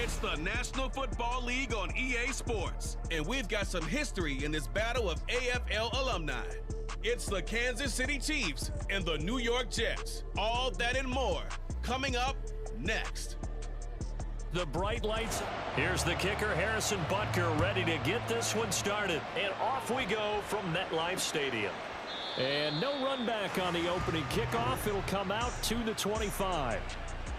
It's the National Football League on EA Sports, and we've got some history in this battle of AFL alumni. It's the Kansas City Chiefs and the New York Jets. All that and more coming up next. The bright lights. Here's the kicker, Harrison Butker, ready to get this one started. And off we go from MetLife Stadium. And no run back on the opening kickoff. It'll come out to the 25.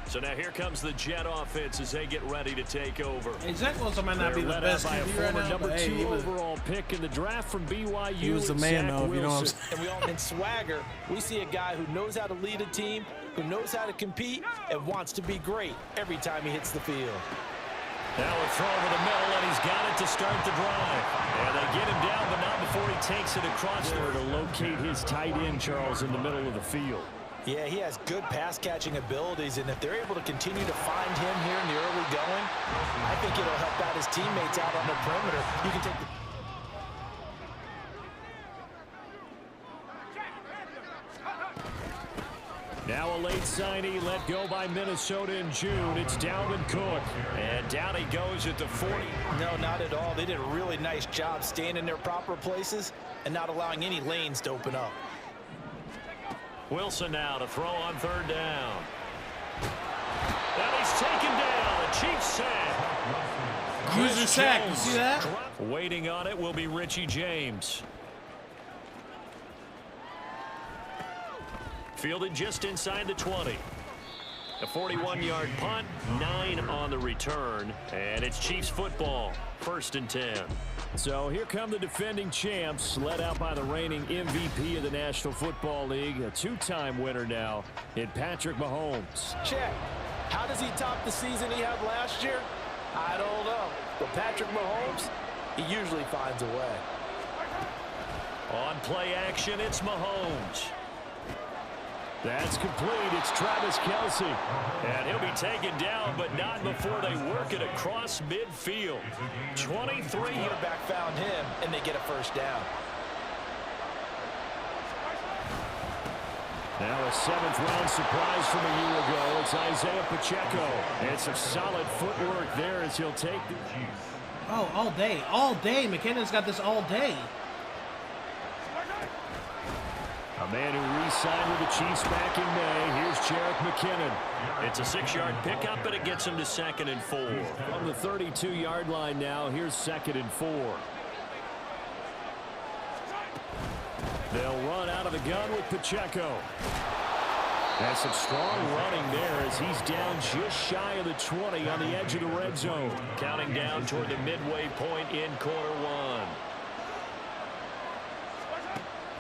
So now here comes the Jet offense as they get ready to take over. Hey, Zach Wilson might not be the best by a QB former right now, number but two hey, overall pick in the draft from BYU. He was the man, though, you know what I'm saying? And we all in swagger. We see a guy who knows how to lead a team, who knows how to compete, and wants to be great every time he hits the field. Now a throw over the middle, and he's got it to start the drive. And they get him down, but not before he takes it across there to locate his tight end, Charles, in the middle of the field. Yeah, he has good pass-catching abilities, and if they're able to continue to find him here in the early going, I think it'll help out his teammates out on the perimeter. You can take the... Now a late signee let go by Minnesota in June. It's Dalvin Cook. And down he goes at the 40. No, not at all. They did a really nice job staying in their proper places and not allowing any lanes to open up. Wilson now to throw on third down. And he's taken down. The Chiefs sack. User sack. You see that? Waiting on it will be Richie James. Fielded just inside the 20. A 41-yard punt, 9 on the return, and it's Chiefs football, 1st and 10. So here come the defending champs, led out by the reigning MVP of the National Football League, a two-time winner now in Patrick Mahomes. Check. How does he top the season he had last year? I don't know. But Patrick Mahomes, he usually finds a way. On play action, it's Mahomes. That's complete. It's Travis Kelce. And he'll be taken down, but not before they work it across midfield. 23. Quarterback found him, and they get a first down. Now a 7th-round surprise from a year ago. It's Isaiah Pacheco. And some solid footwork there as he'll take the... Oh, all day. All day. McKinnon's got this all day. A man who re-signed with the Chiefs back in May. Here's Jerick McKinnon. It's a 6-yard pickup, but it gets him to 2nd and 4. From the 32-yard line now, here's 2nd and 4. They'll run out of the gun with Pacheco. That's some strong running there as he's down just shy of the 20 on the edge of the red zone. Counting down toward the midway point in quarter one.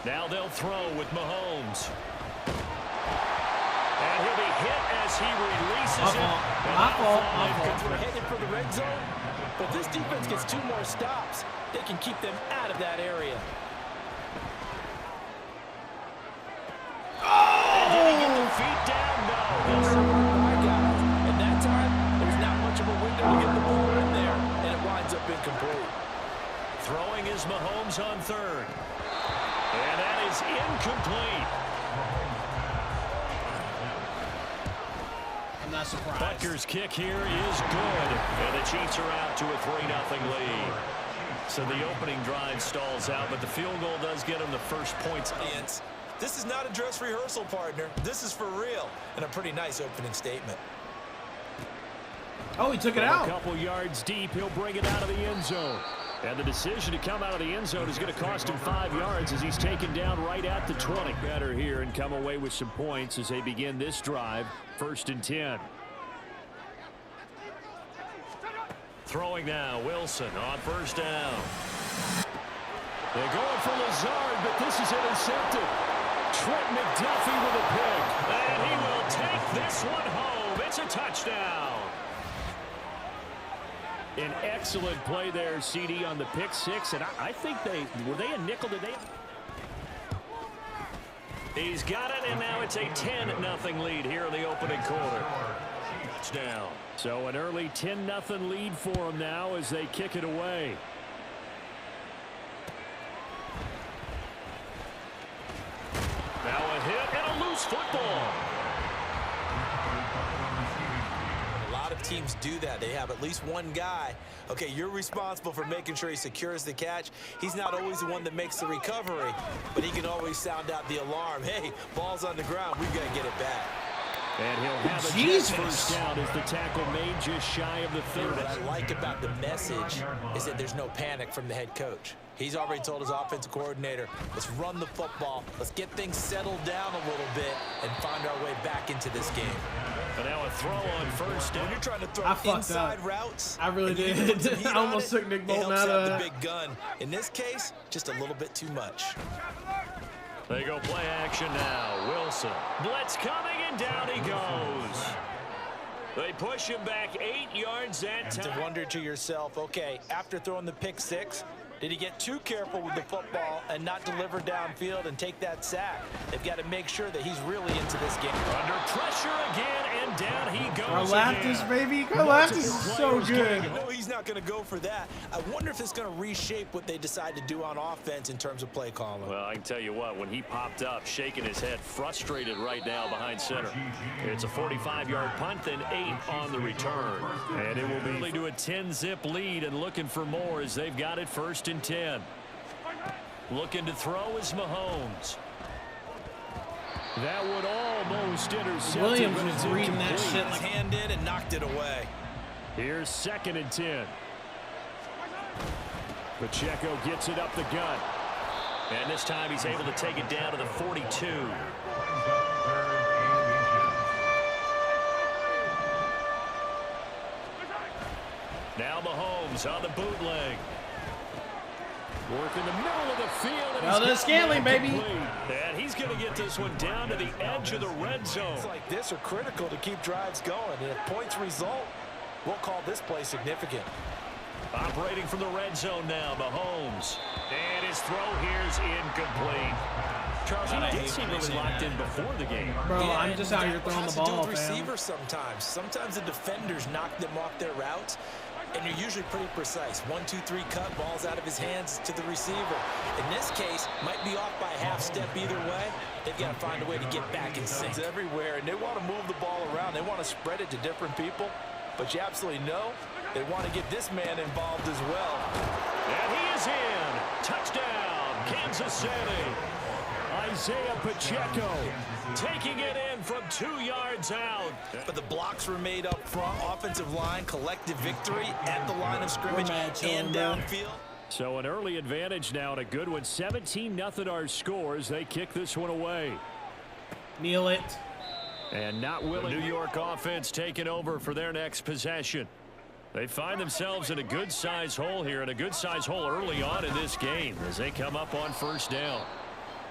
Now they'll throw with Mahomes. And he'll be hit as he releases it. We're headed for the red zone, but this defense gets 2 more stops. They can keep them out of that area. And did he get the feet down? No. And that time, there's not much of a window to get the ball in there, and it winds up incomplete. Throwing is Mahomes on 3rd. And that is incomplete. I'm not surprised. Butker's kick here is good. And the Chiefs are out to a 3-0 lead. So the opening drive stalls out, but the field goal does get them the first points. This is not a dress rehearsal, partner. This is for real, and a pretty nice opening statement. Oh, he took it out. A couple yards deep, he'll bring it out of the end zone. And the decision to come out of the end zone is going to cost him 5 yards as he's taken down right at the 20. Better here and come away with some points as they begin this drive. 1st and 10. Throwing now, Wilson on 1st down. They're going for Lazard, but this is intercepted. Trent McDuffie with a pick. And he will take this one home. It's a touchdown. An excellent play there, CD, on the pick 6. And I think were they a nickel today? He's got it, and now it's a 10-0 lead here in the opening quarter. Touchdown. So an early 10-0 lead for them now as they kick it away. Now a hit and a loose football. teams do that. They have at least one guy. Okay, you're responsible for making sure he secures the catch. He's not always the one that makes the recovery, but he can always sound out the alarm. Hey, ball's on the ground. We've got to get it back. And he'll have a Jets first down as the tackle made just shy of the 30. What I like about the message is that there's no panic from the head coach. He's already told his offensive coordinator, let's run the football, let's get things settled down a little bit and find our way back into this game. But now a throw on first down. When you're trying to throw inside routes, I really did. I almost took Nick Bolton out of the big gun. In this case, just a little bit too much. They go play action now. Wilson. Blitz coming, and down he goes. They push him back 8 yards that time. To wonder to yourself, okay, after throwing the pick six, did he get too careful with the football and not deliver downfield and take that sack? They've got to make sure that he's really into this game. Under pressure again, and down he goes Karlaftis, baby. Karlaftis is so good. You know he's not going to go for that. I wonder if it's going to reshape what they decide to do on offense in terms of play calling. Well, I can tell you what, when he popped up, shaking his head, frustrated right now behind center. It's a 45-yard punt, then 8 on the return. And it will be only to a 10-zip lead and looking for more as they've got it first and 10. Looking to throw is Mahomes. That would almost intercept. Williams was reading that shit His hand in and knocked it away. Here's 2nd and 10. Pacheco gets it up the gut. And this time he's able to take it down to the 42. Now Mahomes on the bootleg. Work in the middle of the field. Well, there's Scanlon, baby. And he's going to get this one down to the edge of the red zone. It's like this are critical to keep drives going. And if points result, we'll call this play significant. Operating from the red zone now, Mahomes. And his throw here's incomplete. Charles, he did seem really locked in before the game. Bro, yeah, I'm just out here throwing the ball, fam. Receivers sometimes. Sometimes the defenders knock them off their routes, and you're usually pretty precise. 1, 2, 3 cut, balls out of his hands to the receiver. In this case, might be off by a half step either way. They've got to find a way to get back in sync. It's everywhere, and they want to move the ball around. They want to spread it to different people, but you absolutely know they want to get this man involved as well. And he is in. Touchdown, Kansas City. Isaiah Pacheco taking it in from 2 yards out. But the blocks were made up front. Offensive line, collective victory at the line of scrimmage and downfield. So an early advantage now and a good one. 17-0 our scores. They kick this one away. Kneel it. And not willing. The New York offense taking over for their next possession. They find themselves in a good-sized hole here, and a good-sized hole early on in this game as they come up on first down.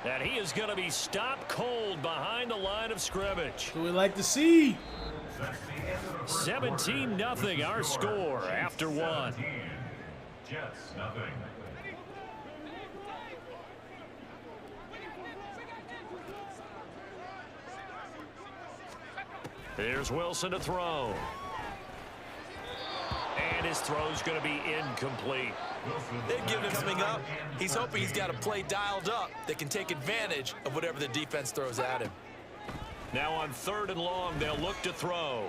And he is going to be stopped cold behind the line of scrimmage. So we like to see. 17-0 our score after 1. Jets, nothing. Here's Wilson to throw. And his throw's going to be incomplete. They've given him coming up. He's hoping he's got a play dialed up that can take advantage of whatever the defense throws at him. Now on 3rd and long, they'll look to throw.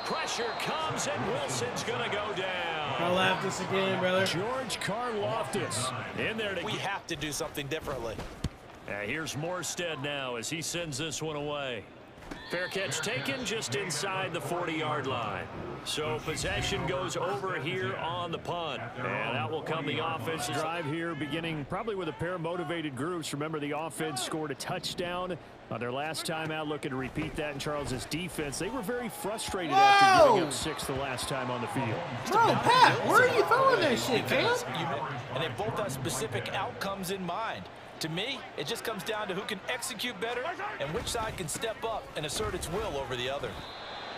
Pressure comes, and Wilson's going to go down. Karlaftis again, brother. George Karlaftis in there to We have to do something differently. Here's Morstead now as he sends this one away. Fair catch taken just inside the 40-yard line. So possession goes over here on the punt. And out will come the offense drive here, beginning probably with a pair of motivated groups. Remember, the offense scored a touchdown on their last time out. Looking to repeat that in Charles's defense. They were very frustrated after giving up 6 the last time on the field. Bro, Pat, where are you throwing that shit, man? And they both have specific outcomes in mind. To me, it just comes down to who can execute better and which side can step up and assert its will over the other.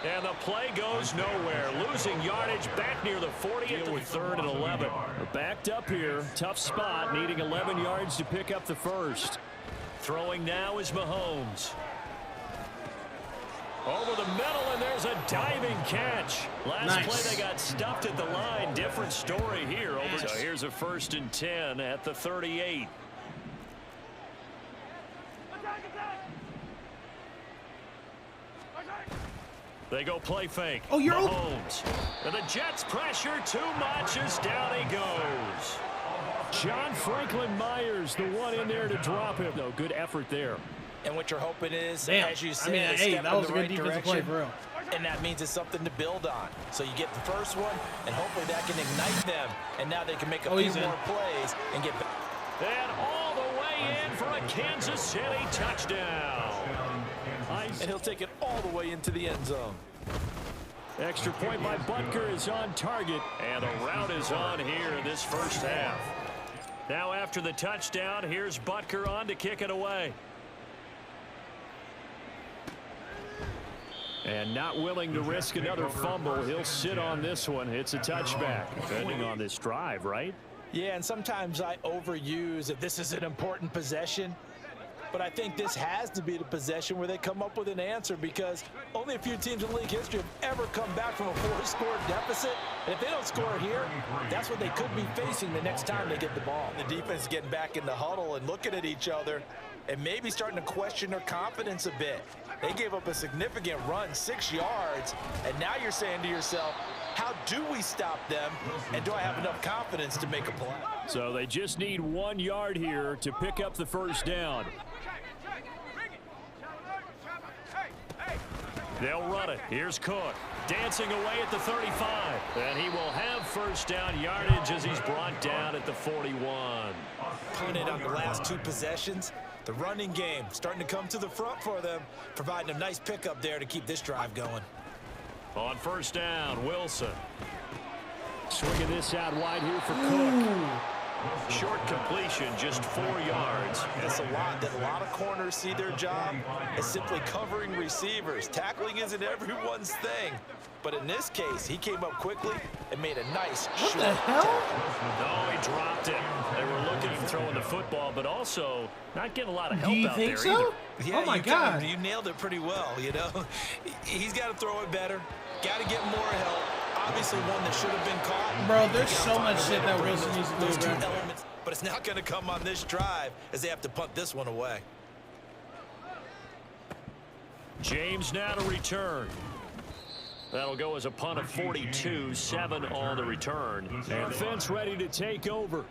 And the play goes nowhere. Losing yardage back near the 40 with 3rd and 11. We're backed up here. Tough spot, needing 11 yards to pick up the first. Throwing now is Mahomes. Over the middle, and there's a diving catch. Last play, they got stuffed at the line. Different story here. So here's a 1st and 10 at the 38. They go play fake. Oh, you're Mahomes. And the Jets pressure too much as down he goes. John Franklin Myers, the one in there to drop him. No, good effort there. And what you're hoping is, Damn. as you I said, mean, they hey, step that in was the a good right defensive play direction. for real. And that means it's something to build on. So you get the first one, and hopefully that can ignite them. And now they can make a few more plays and get back. And all the way in for a Kansas City touchdown. And he'll take it all the way into the end zone. Extra point by Butker is on target. And the route is on here in this first half. Now after the touchdown, here's Butker on to kick it away. And not willing to risk another fumble. He'll sit on this one. It's a touchback. Depending on this drive, right? Yeah, and sometimes I overuse that this is an important possession. But I think this has to be the possession where they come up with an answer, because only a few teams in league history have ever come back from a 4-score deficit. And if they don't score here, that's what they could be facing the next time they get the ball. The defense is getting back in the huddle and looking at each other and maybe starting to question their confidence a bit. They gave up a significant run, 6 yards, and now you're saying to yourself, how do we stop them, and do I have enough confidence to make a play? So they just need 1 yard here to pick up the first down. They'll run it. Here's Cook. Dancing away at the 35. And he will have first down yardage as he's brought down at the 41. Punted on the last 2 possessions. The running game starting to come to the front for them, providing a nice pickup there to keep this drive going. On first down, Wilson. Swinging this out wide here for Cook. Short completion, just 4 yards. That's a lot of corners see their job as simply covering receivers. Tackling isn't everyone's thing. But in this case, he came up quickly and made a nice short tackle. No, he dropped it. They were looking at throwing the football, but also not getting a lot of help out there either. Do you think so? Yeah, oh, my God. You nailed it pretty well, you know. He's got to throw it better. Got to get more help. Obviously one that should have been caught. Bro, there's so much shit that Wilson needs to do. Those 2 elements, but it's not going to come on this drive as they have to punt this one away. James now to return. That'll go as a punt of 42, 7 on the return. And Fence ready to take over.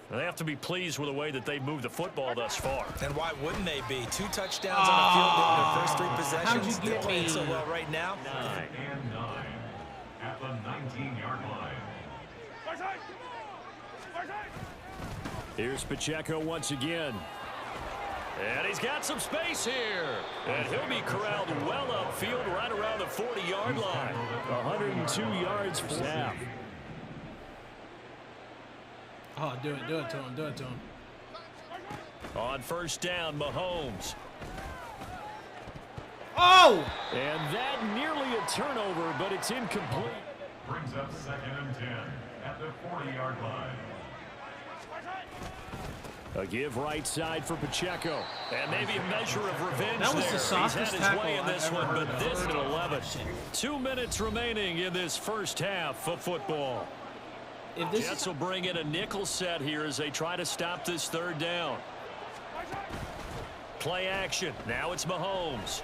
They have to be pleased with the way that they've moved the football thus far. And why wouldn't they be? 2 touchdowns on the field in their first 3 possessions. How'd you get playing me? so well right now. 9 at the 19-yard line. Here's Pacheco once again. And he's got some space here. And he'll be corralled well upfield right around the 40-yard line. 102 yards for snap. Oh, do it to him, do it to him. On first down, Mahomes. Oh! And that nearly a turnover, but it's incomplete. Brings up 2nd and 10 at the 40-yard line. A give right side for Pacheco. And maybe a measure of revenge That was there. the softest He's had his tackle way in this I've ever one, heard but of. this at 11. 2 minutes remaining in this first half of football. If this Jets will bring in a nickel set here as they try to stop this 3rd down. Play action. Now it's Mahomes.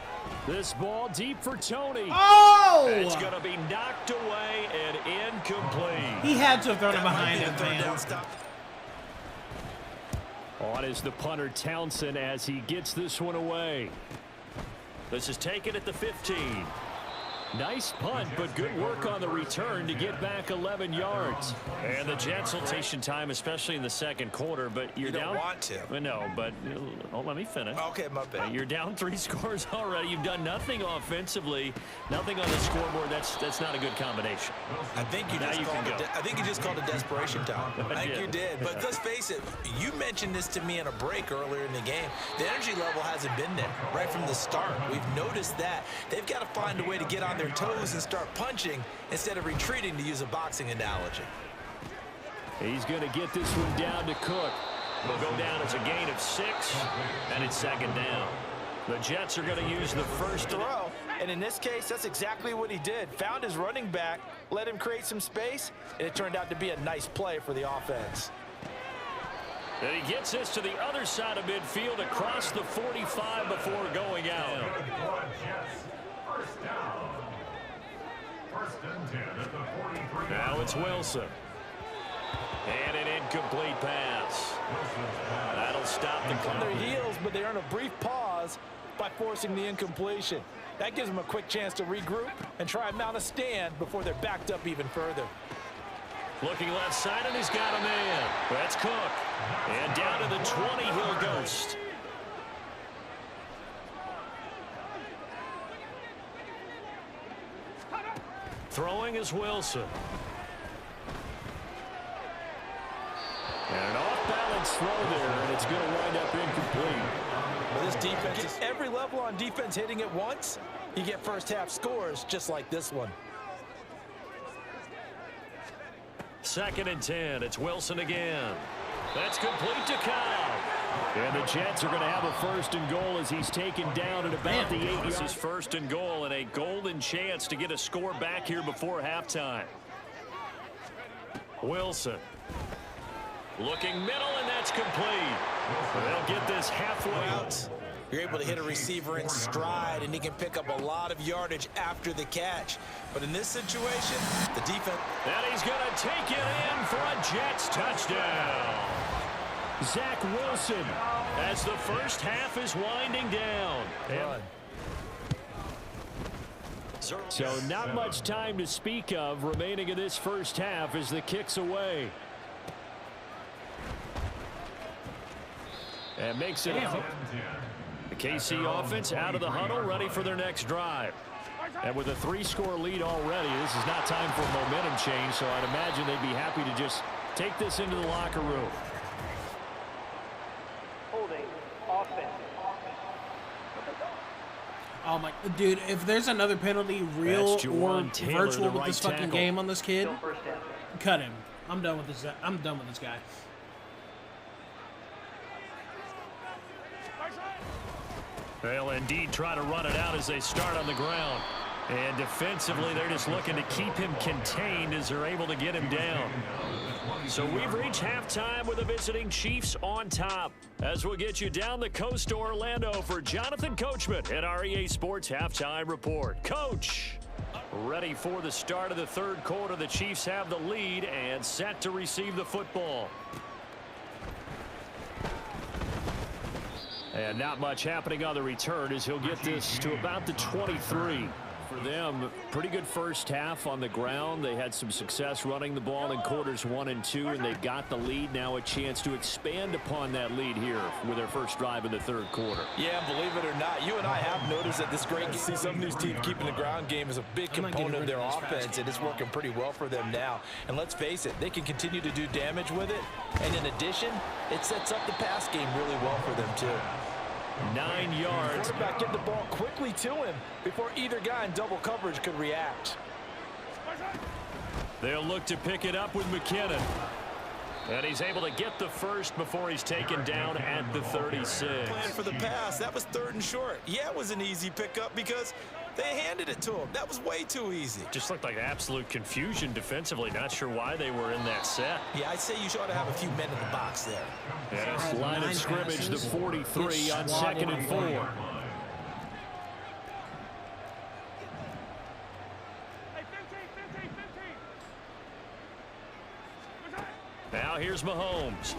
This ball deep for Tony. Oh! It's going to be knocked away and incomplete. He had to have thrown it behind That him, might be a 3rd down man. stop. On is the punter Townsend as he gets this one away. This is taken at the 15. Nice punt, but good work on the return to get back 11 yards. And the Jets will take some time, especially in the 2nd quarter, but you're You don't down. want to. No, but let me finish. Okay, my bad. You're down 3 scores already. You've done nothing offensively, nothing on the scoreboard. That's not a good combination. I think you just called a desperation time. I think you did. But let's face it, you mentioned this to me in a break earlier in the game. The energy level hasn't been there right from the start. We've noticed that. They've got to find a way to get on their toes and start punching instead of retreating, to use a boxing analogy. He's going to get this one down to Cook. It'll go down as a gain of 6, and it's 2nd down. The Jets are going to use the first throw, and in this case, that's exactly what he did. Found his running back, let him create some space, and it turned out to be a nice play for the offense. And he gets this to the other side of midfield across the 45 before going out. Jets, first down. it's Wilson. And an incomplete pass. That'll stop the on clock. their heels, but they earn a brief pause by forcing the incompletion. That gives them a quick chance to regroup and try and mount a stand before they're backed up even further. Looking left side, and he's got a man. That's Cook. And down to the 20, he'll ghost. Throwing is Wilson. And an off-balance throw there, and it's going to wind up incomplete. Well, this defense is every level on defense hitting at once. You get first half scores just like this one. 2nd and 10. It's Wilson again. That's complete to Kyle. And the Jets are going to have a 1st and goal as he's taken down at about the 8. This is 1st and goal and a golden chance to get a score back here before halftime. Wilson. Looking middle, and that's complete. They'll get this halfway out. You're able to hit a receiver in stride, and he can pick up a lot of yardage after the catch. But in this situation, the defense... And he's going to take it in for a Jets touchdown. Zach Wilson as the first half is winding down. So not much time to speak of remaining in this first half as the kick's away. And makes it the KC offense out of the huddle, ready for their next drive. And with a 3-score lead already, this is not time for a momentum change, so I'd imagine they'd be happy to just take this into the locker room. Holding offense. Oh my, dude, if there's another penalty, real or virtual with this fucking game on this kid, cut him. I'm done with this. I'm done with this guy. They'll indeed try to run it out as they start on the ground. And defensively, they're just looking to keep him contained as they're able to get him down. So we've reached halftime with the visiting Chiefs on top. As we'll get you down the coast to Orlando for Jonathan Coachman at our EA Sports Halftime Report. Coach, ready for the start of the 3rd quarter. The Chiefs have the lead and set to receive the football. And not much happening on the return as he'll get this to about the 23. For them, pretty good first half on the ground. They had some success running the ball in quarters 1 and 2, and they've got the lead. Now a chance to expand upon that lead here with their first drive in the 3rd quarter. Yeah, believe it or not, you and I have noticed that this great to see some of these teams keeping the ground game is a big component of their offense, and it's working pretty well for them now. And let's face it, they can continue to do damage with it. And in addition, it sets up the pass game really well for them, too. 9 yards. Quarterback get the ball quickly to him before either guy in double coverage could react. They'll look to pick it up with McKinnon. And he's able to get the first before he's taken down at the 36. Plan for the pass. That was 3rd and short. Yeah, it was an easy pickup because they handed it to him. That was way too easy. Just looked like absolute confusion defensively. Not sure why they were in that set. Yeah, I'd say you ought to have a few men in the box there. Yes, line of scrimmage, the 43 on 2nd and 4. Now here's Mahomes.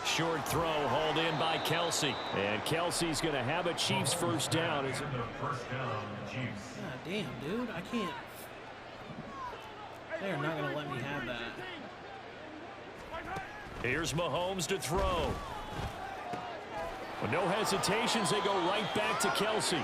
Short throw hauled in by Kelsey. And Kelsey's going to have a Chiefs first down. First down, Chiefs. God damn, dude. I can't. They're not going to let me have that. Here's Mahomes to throw. With no hesitations, they go right back to Kelsey.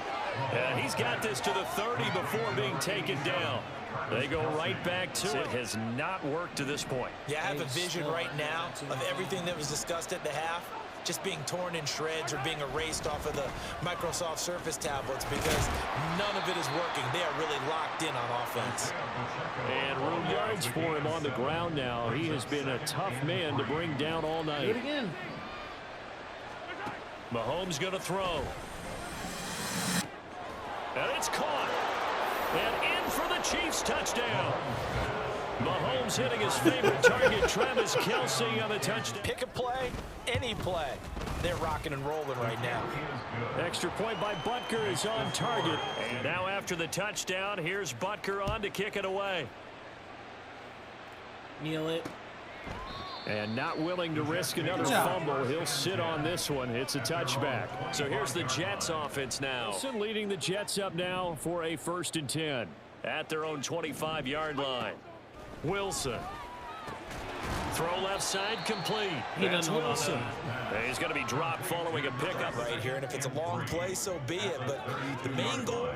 And he's got this to the 30 before being taken down. They go right back to it. Has not worked to this point. Yeah, I have a vision right now of everything that was discussed at the half just being torn in shreds or being erased off of the Microsoft Surface tablets because none of it is working. They are really locked in on offense. And room yards for him on the ground now. He has been a tough man to bring down all night. Do it again. Mahomes going to throw. And it's caught. And in for the Chiefs touchdown. Mahomes hitting his favorite target, Travis Kelce, on the touchdown. Pick a play, any play. They're rocking and rolling right now. Extra point by Butker is on target. And now after the touchdown, here's Butker on to kick it away. Kneel it. And not willing to risk another fumble. He'll sit on this one. It's a touchback. So here's the Jets offense now. Wilson leading the Jets up now for a 1st and 10 at their own 25-yard line. Wilson. Throw left side complete. That's Wilson. He's going to be dropped following a pickup right here. And if it's a long play, so be it. But the main goal,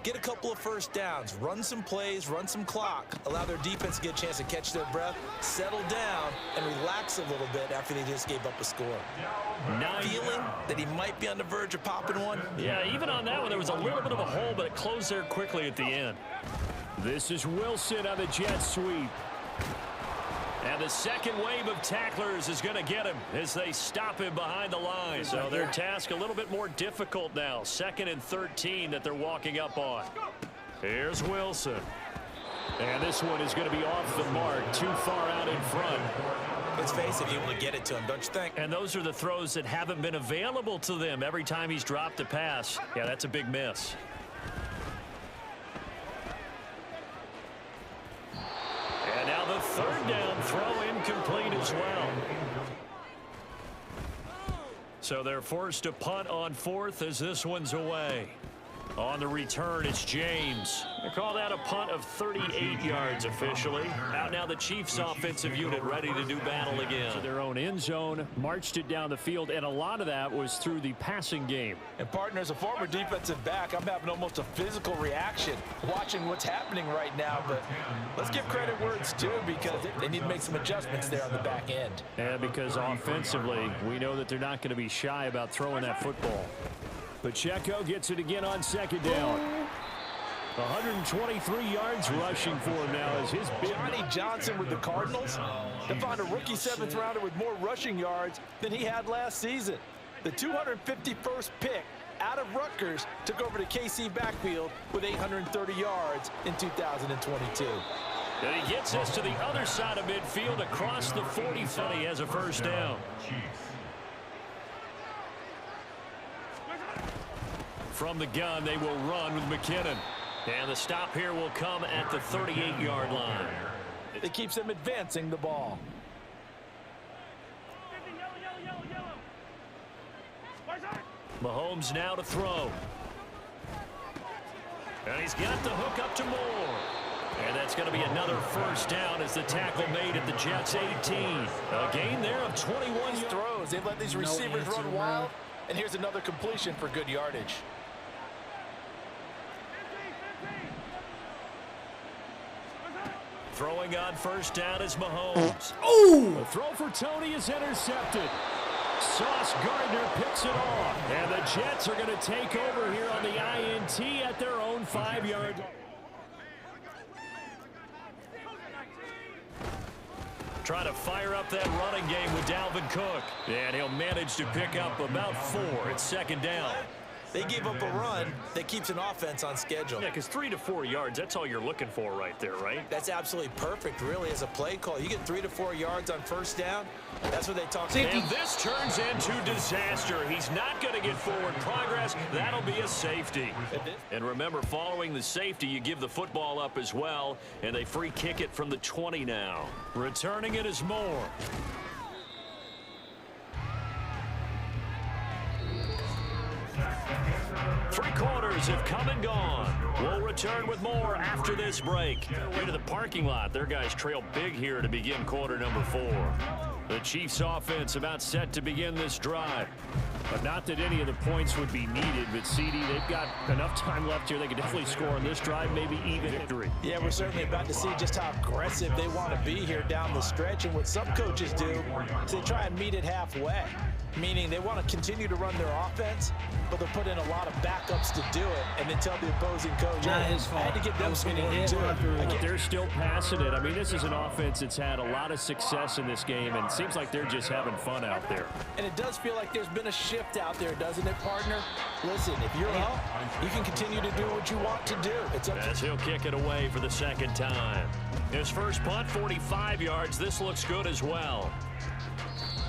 get a couple of first downs, run some plays, run some clock, allow their defense to get a chance to catch their breath, settle down, and relax a little bit after they just gave up a score. Feeling that he might be on the verge of popping one? Yeah, even on that one, there was a little bit of a hole, but it closed there quickly at the end. This is Wilson on the jet sweep. And the second wave of tacklers is going to get him as they stop him behind the line. So their task a little bit more difficult now. 2nd and 13 that they're walking up on. Here's Wilson. And this one is going to be off the mark, too far out in front. Let's face it, able to get it to him, don't you think? And those are the throws that haven't been available to them every time he's dropped a pass. Yeah, that's a big miss. And now the 3rd down throw incomplete as well. So they're forced to punt on 4th as this one's away. On the return, it's James. They call that a punt of 38 yards officially. Out now the Chiefs offensive unit ready to do battle again. To their own end zone, marched it down the field, and a lot of that was through the passing game. And partner, as a former defensive back, I'm having almost a physical reaction watching what's happening right now. But let's give credit where it's due because they need to make some adjustments there on the back end. And because offensively, we know that they're not going to be shy about throwing that football. Pacheco gets it again on 2nd down. 123 yards rushing for him now as his big... Johnny Johnson with the Cardinals to find a rookie 7th rounder with more rushing yards than he had last season. The 251st pick out of Rutgers took over the KC backfield with 830 yards in 2022. And he gets us to the other side of midfield across the 45. He has a 1st down. From the gun, they will run with McKinnon. And the stop here will come at the 38-yard line. It keeps them advancing the ball. Mahomes now to throw. And he's got the hook up to Moore. And that's going to be another 1st down as the tackle made at the Jets 18. A gain there of 21 throws. They've let these receivers run wild. And here's another completion for good yardage. Throwing on 1st down is Mahomes. Ooh! The throw for Tony is intercepted. Sauce Gardner picks it off. And the Jets are going to take over here on the INT at their own 5-yard. Trying to fire up that running game with Dalvin Cook. And he'll manage to pick up about 4. It's 2nd down. They gave up a run that keeps an offense on schedule. Yeah, because 3 to 4 yards, that's all you're looking for right there, right? That's absolutely perfect, really, as a play call. You get 3 to 4 yards on 1st down, that's what they talk about. And this turns into disaster. He's not going to get forward progress. That'll be a safety. And remember, following the safety, you give the football up as well, and they free kick it from the 20 now. Returning it is Moore. Three quarters have come and gone. We'll return with more after this break. Into the parking lot. Their guys trail big here to begin quarter number 4. The Chiefs offense about set to begin this drive. But not that any of the points would be needed, but CD, they've got enough time left here. They can definitely score on this drive, maybe even victory. Yeah, we're certainly about to see just how aggressive they want to be here down the stretch. And what some coaches do is they try and meet it halfway, meaning they want to continue to run their offense, but they'll put in a lot of backups to do it and then tell the opposing coach, not his fault. I had to get them some work too. They're still passing it. I mean, this is an offense that's had a lot of success in this game, and it seems like they're just having fun out there. And it does feel like there's been a shift out there, doesn't it, partner? Listen, if you're up, you can continue to do what you want to do. It's up as he'll kick it away for the 2nd time. His first punt, 45 yards. This looks good as well.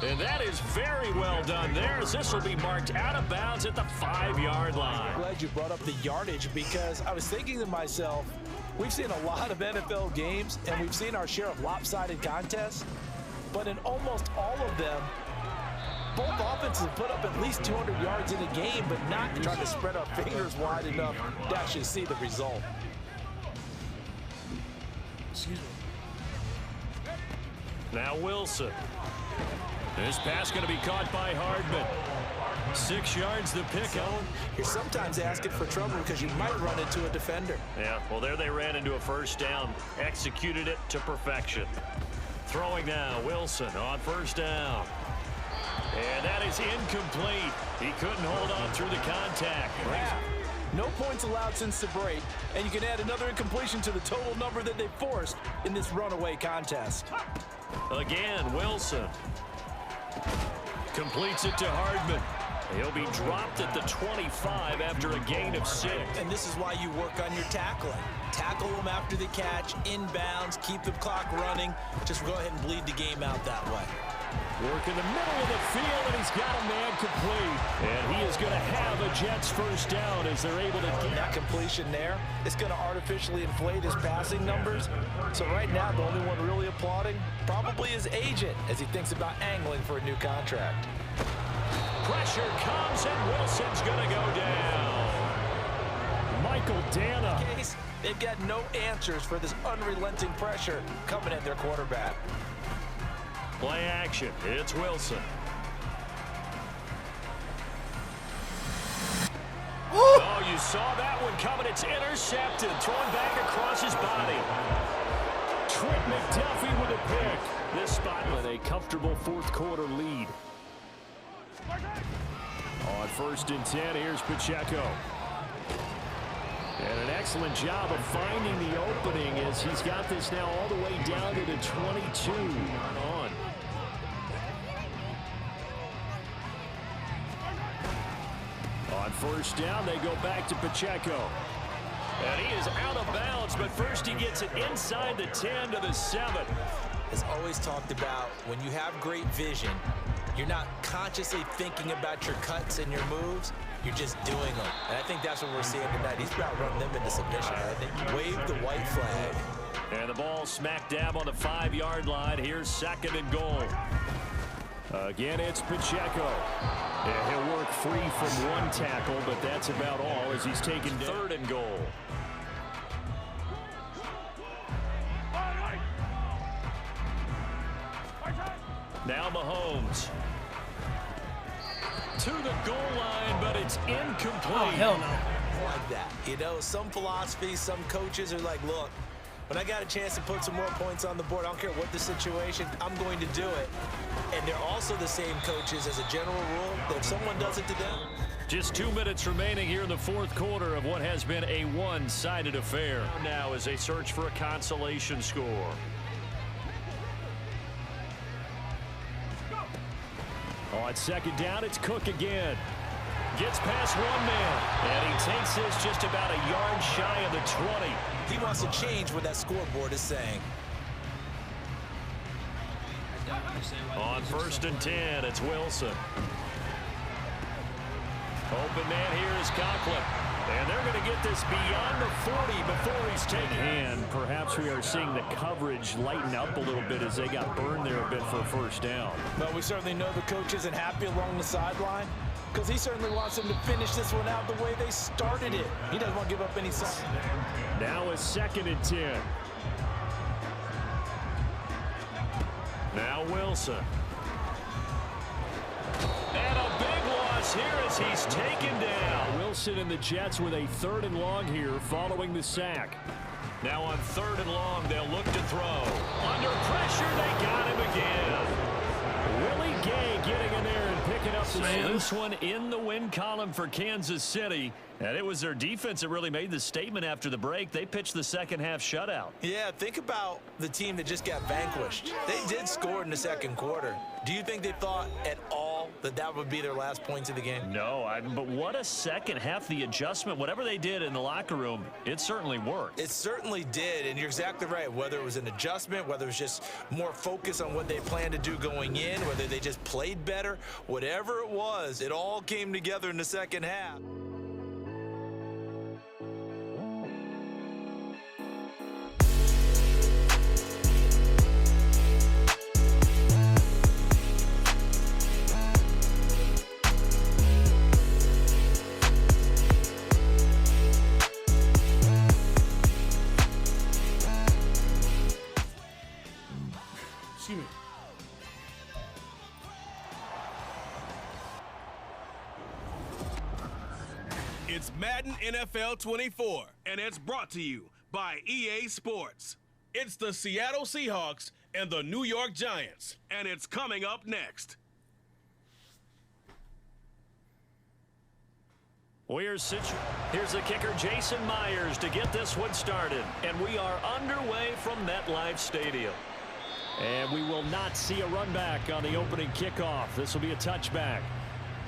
And that is very well done there, as this will be marked out of bounds at the 5-yard line. I'm glad you brought up the yardage, because I was thinking to myself, We've seen a lot of NFL games, and we've seen our share of lopsided contests, but in almost all of them, both offenses put up at least 200 yards in a game, but not trying to spread our fingers wide enough to actually see the result. Excuse me. Now Wilson. This pass going to be caught by Hardman. 6 yards the pick up. You're sometimes asking for trouble because you might run into a defender. Yeah, well, there they ran into a first down. Executed it to perfection. Throwing now, Wilson on first down. And that is incomplete. He couldn't hold on through the contact. Yeah. No points allowed since the break, and you can add another incompletion to the total number that they forced in this runaway contest. Again, Wilson completes it to Hardman. He'll be dropped at the 25 after a gain of 6. And this is why you work on your tackling. Tackle them after the catch, inbounds, keep the clock running. Just go ahead and bleed the game out that way. Work in the middle of the field, and he's got a man complete. And he is going to have a Jets first down as they're able to get that completion there. It's going to artificially inflate his passing numbers. So right now, the only one really applauding probably his agent as he thinks about angling for a new contract. Pressure comes, and Wilson's going to go down. Michael Dana. They've got no answers for this unrelenting pressure coming at their quarterback. Play action. It's Wilson. Oh, you saw that one coming. It's intercepted. Thrown back across his body. Trent McDuffie with a pick. This spot with a comfortable fourth quarter lead. On 1st and 10, here's Pacheco. And an excellent job of finding the opening as he's got this now all the way down to the 22. On. On 1st down, they go back to Pacheco. And he is out of bounds, but first he gets it inside the 10 to the 7. As always talked about, when you have great vision, you're not consciously thinking about your cuts and your moves. You're just doing them. And I think that's what we're seeing tonight. He's about running them into submission. I think wave the white flag. And the ball smack dab on the 5-yard line. Here's 2nd and goal. Again, it's Pacheco. Yeah, he'll work free from one tackle, but that's about all as he's taken 3rd and goal. Now Mahomes. To the goal line, but it's incomplete. Oh, hell no. Like that. You know, some philosophies, some coaches are like, look, when I got a chance to put some more points on the board, I don't care what the situation, I'm going to do it. And they're also the same coaches as a general rule that if someone does it to them. Just 2 minutes remaining here in the fourth quarter of what has been a one-sided affair. Now as they search for a consolation score. On 2nd down, it's Cook again. Gets past one man, and he takes this just about a yard shy of the 20. He wants to change what that scoreboard is saying. On 1st and 10, it's Wilson. Open man here is Conklin. And they're going to get this beyond the 40 before he's taken. And perhaps we are seeing the coverage lighten up a little bit as they got burned there a bit for a first down. But we certainly know the coach isn't happy along the sideline because he certainly wants them to finish this one out the way they started it. He doesn't want to give up any sign. Now it's 2nd and 10. Now Wilson. And a big loss here as he's taken down. Wilson and the Jets with a 3rd and long here following the sack. Now on 3rd and long, they'll look to throw. Under pressure, they got him again. Willie Gay getting in there and picking up this one in the win column for Kansas City. And it was their defense that really made the statement after the break. They pitched the second half shutout. Yeah, think about the team that just got vanquished. They did score in the 2nd quarter. Do you think they thought at all that that would be their last points of the game? No, but what a second half. The adjustment, whatever they did in the locker room, it certainly worked. It certainly did, and you're exactly right. Whether it was an adjustment, whether it was just more focus on what they planned to do going in, whether they just played better, whatever it was, it all came together in the second half. It's Madden NFL 24, and it's brought to you by EA Sports. It's the Seattle Seahawks and the New York Giants, and it's coming up next. Here's the kicker, Jason Myers, to get this one started. And we are underway from MetLife Stadium. And we will not see a run back on the opening kickoff. This will be a touchback.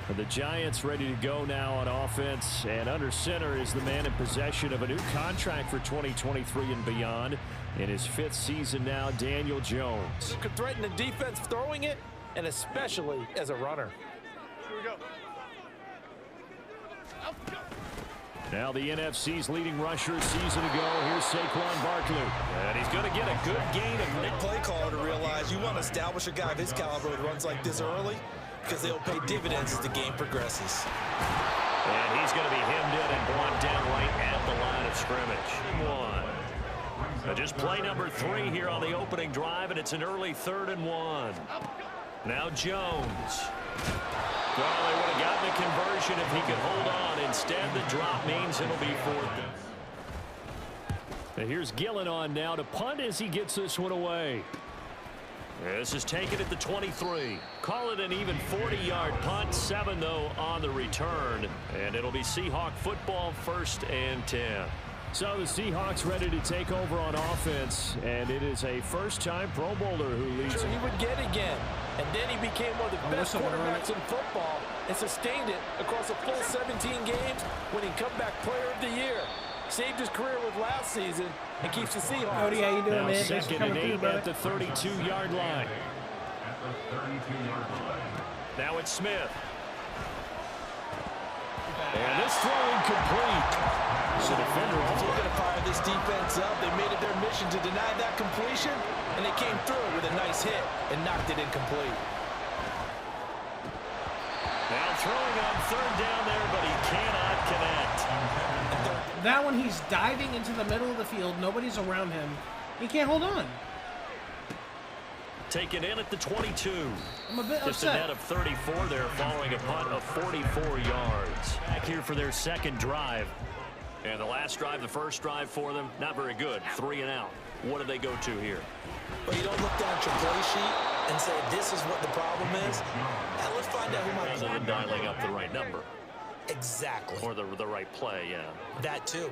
And the Giants ready to go now on offense. And under center is the man in possession of a new contract for 2023 and beyond. In his 5th season now, Daniel Jones. You could threaten the defense throwing it, and especially as a runner. Here we go. Now the NFC's leading rusher a season ago. Here's Saquon Barkley. And he's going to get a good gain of Big play caller to realize you want to establish a guy of his caliber with runs like this early because they'll pay dividends as the game progresses. And he's going to be hemmed in and brought down right at the line of scrimmage. Just play number 3 here on the opening drive, and it's an early 3rd and 1. Now Jones. Well, they would have gotten the conversion if he could hold on. Instead, the drop means it'll be 4th. And here's Gillen on now to punt as he gets this one away. This is taken at the 23. Call it an even 40-yard punt. 7, though, on the return. And it'll be Seahawk football, 1st and 10. So the Seahawks ready to take over on offense, and it is a first-time Pro Bowler who leads. He would get again, and then he became one of the best quarterbacks in football and sustained it across a full 17 games, winning comeback player of the year. Saved his career with last season and keeps the Seahawks. Cody, how you doing, now man? Thanks for coming through, brother. At the 32-yard line. Now it's Smith. And this throw incomplete. So defender also going to fire this defense up. They made it their mission to deny that completion, and they came through with a nice hit and knocked it incomplete. Now throwing on 3rd down there, but he cannot connect. That one, he's diving into the middle of the field. Nobody's around him. He can't hold on. Taken in at the 22. I'm a bit Just upset. a net of 34 there following a punt of 44 yards. Back here for their 2nd drive. And the last drive, the first drive for them, not very good. 3 and out. What do they go to here? Well, you don't look down at your play sheet and say, this is what the problem is. Now let's find out who might be. Rather than dialing up the right number. Exactly. Or the right play, yeah. That too.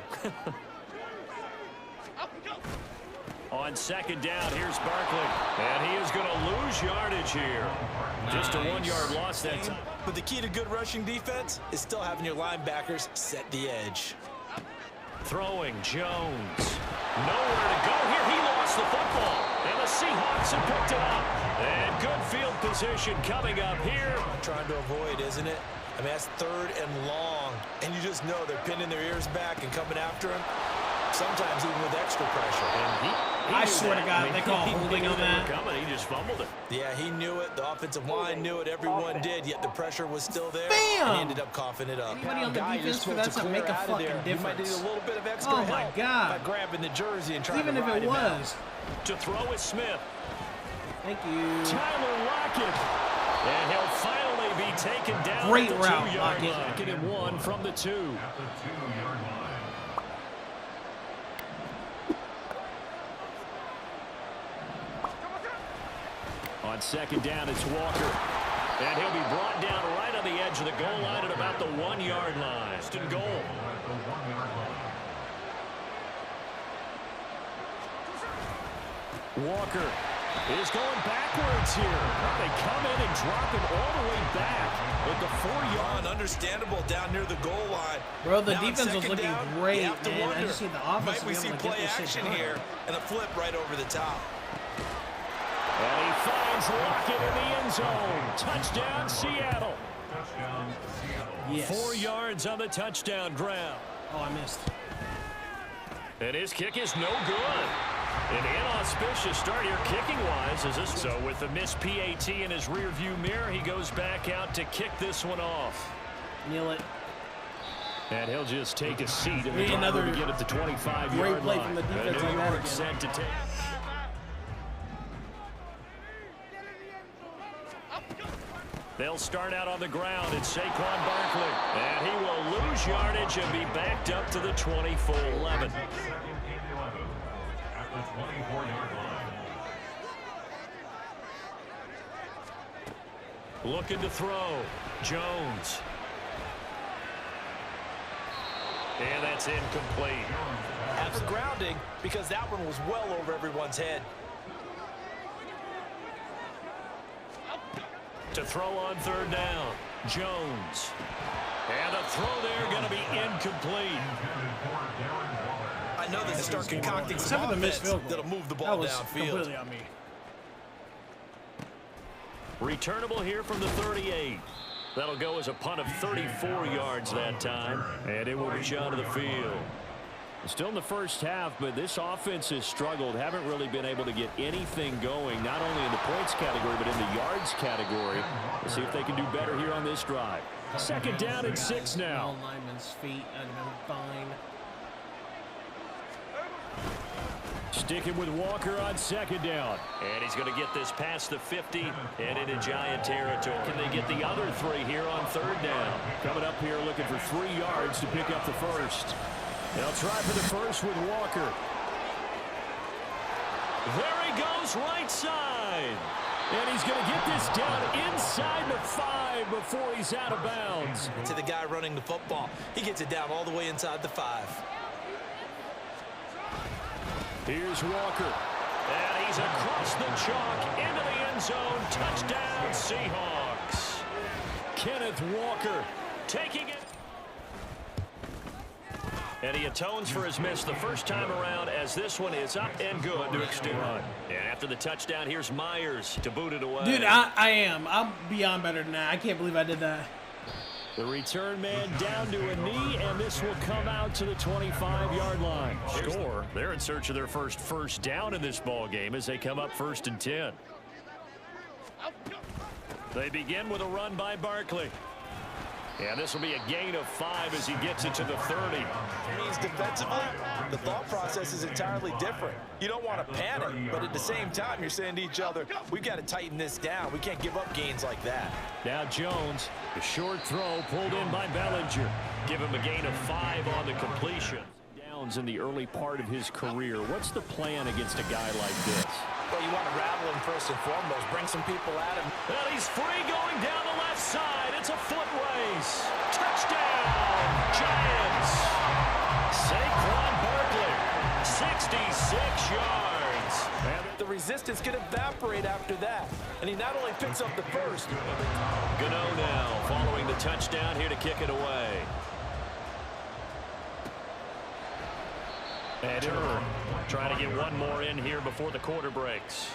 On 2nd down, here's Barkley. And he is going to lose yardage here. Just a 1-yard loss that time. But the key to good rushing defense is still having your linebackers set the edge. Throwing Jones. Nowhere to go here. He lost the football. And the Seahawks have picked it up. And good field position coming up here. Trying to avoid, isn't it? I mean, that's 3rd and long. And you just know they're pinning their ears back and coming after him. Sometimes even with extra pressure. And I swear to God, they call holding on that. He just fumbled it. Yeah, he knew it. The offensive line knew it. Everyone did, yet the pressure was still there. Bam! And he ended up coughing it up. Anybody on the defense for that to make a fucking You might need difference. a little bit of extra Oh my help God. by grabbing the jersey and trying Even to if ride it him out. was. To throw is Smith. Thank you. Tyler Lockett. And he'll finally be taken down. Great at the route, 2-yard Lockett. line. Get him 1 from the 2. At the 2-yard line. On 2nd down, it's Walker. And he'll be brought down right on the edge of the goal line at about the 1-yard line. Still goal. At the 1-yard line. Walker is going backwards here. They come in and drop him all the way back at the 4-yard. Understandable down near the goal line. Bro, the Now on defense was 2nd looking down, great, you have to man. I wonder, just see the offense might we be see able to get play this shit action done. here and a flip right over the top? And he finds Lockett in the end zone. Touchdown, Seattle. Touchdown, Seattle. Yes. 4 yards on the touchdown ground. Oh, I missed. And his kick is no good. An inauspicious start here kicking-wise. Is this so? With the missed PAT in his rearview mirror, he goes back out to kick this one off. Kneel it. And he'll just take a seat in the Another driver to get at the 25-yard line. great play from the defense on that again. Set to take. They'll They'll start out on the ground. It's Saquon Barkley. And he will lose yardage and be backed up to the 24-11. At the 24-yard line. Looking to throw. Jones. And that's incomplete. Have a grounding because that one was well over everyone's head. To throw on third down. Jones. And the throw there going to be incomplete. I know they start concocting Except for the missed field goal. that'll move the ball That was downfield. completely on me. Returnable here from the 38. That'll go as a punt of 34 yards that time. And it will reach out of the field. Still in the first half, but this offense has struggled. Haven't really been able to get anything going, not only in the points category, but in the yards category. We'll see if they can do better here on this drive. Second down and 6 now. Lineman's feet, I'd have been fine. Sticking with Walker on second down. And he's going to get this past the 50 and into Giant territory. Can they get the other 3 here on third down? Coming up here looking for 3 yards to pick up the first. They'll try for the first with Walker. There he goes, right side. And he's going to get this down inside the 5 before he's out of bounds. To the guy running the football. He gets it down all the way inside the 5. Here's Walker. And he's across the chalk into the end zone. Touchdown, Seahawks. Kenneth Walker taking it. And he atones for his miss the first time around as this one is up and good to extend. And after the touchdown, here's Myers to boot it away. Dude, I am. I'm beyond better than that. I can't believe I did that. The return man down to a knee, and this will come out to the 25-yard line. Score. They're in search of their first down in this ball game as they come up 1st and 10. They begin with a run by Barkley. And this will be a gain of 5 as he gets it to the 30. It means defensively, the thought process is entirely different. You don't want to panic, but at the same time, you're saying to each other, we've got to tighten this down. We can't give up gains like that. Now Jones, the short throw pulled in by Bellinger. Give him a gain of 5 on the completion. Downs in the early part of his career. What's the plan against a guy like this? Well, you want to rattle him first and foremost. Bring some people at him. And he's free going down the left side. It's a foot race. Touchdown, Giants. Saquon Barkley, 66 yards. And the resistance can evaporate after that. And he not only picks up the first. Gano now following the touchdown here to kick it away. And Turner trying to get one more in here before the quarter breaks.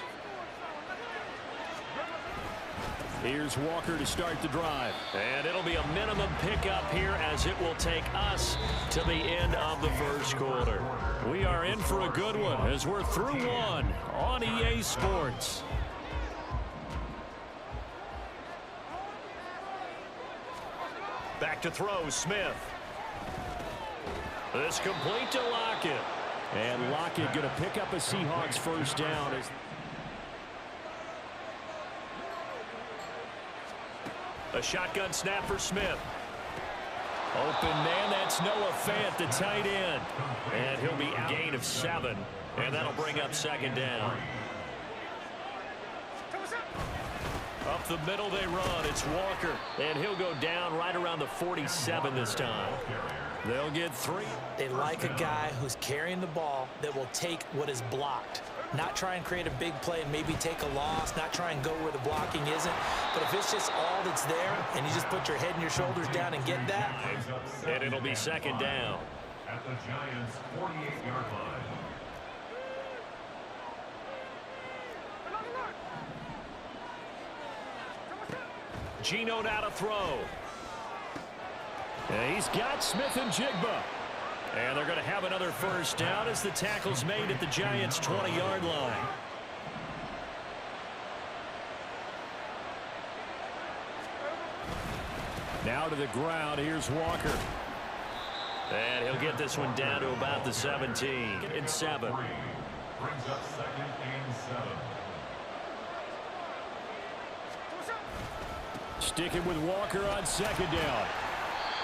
Here's Walker to start the drive. And it'll be a minimum pickup here as it will take us to the end of the first quarter. We are in for a good one as we're through one on EA Sports. Back to throw, Smith. This complete to Lockett. And Lockett going to pick up a Seahawks first down. A shotgun snap for Smith. Open man, that's Noah Fant, the tight end. And he'll be out. Gain of 7. And that'll bring up second down. Up the middle they run. It's Walker. And he'll go down right around the 47 this time. They'll get 3. They like a guy who's carrying the ball that will take what is blocked. Not try and create a big play and maybe take a loss. Not try and go where the blocking isn't. But if it's just all that's there and you just put your head and your shoulders down and get that. And it'll be second down. At the Giants' 48-yard line. Geno now to throw. And he's got Smith and Jigba. And they're going to have another first down as the tackle's made at the Giants' 20-yard line. Now to the ground. Here's Walker. And he'll get this one down to about the 17 and 7. Brings up 2nd and 7. sticking with Walker on second down.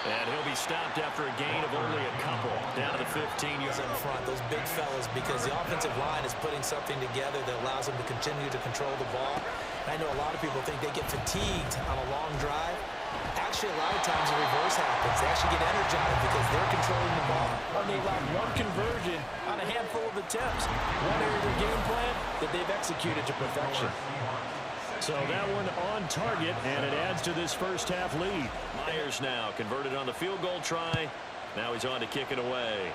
And he'll be stopped after a gain of only a couple. Down to the 15 yards in front, those big fellas, because the offensive line is putting something together that allows them to continue to control the ball. And I know a lot of people think they get fatigued on a long drive. Actually, a lot of times the reverse happens. They actually get energized because they're controlling the ball. Only allowed one conversion on a handful of attempts. One area of their game plan that they've executed to perfection. So that one on target, and it adds to this first half lead. Myers now converted on the field goal try. Now he's on to kick it away.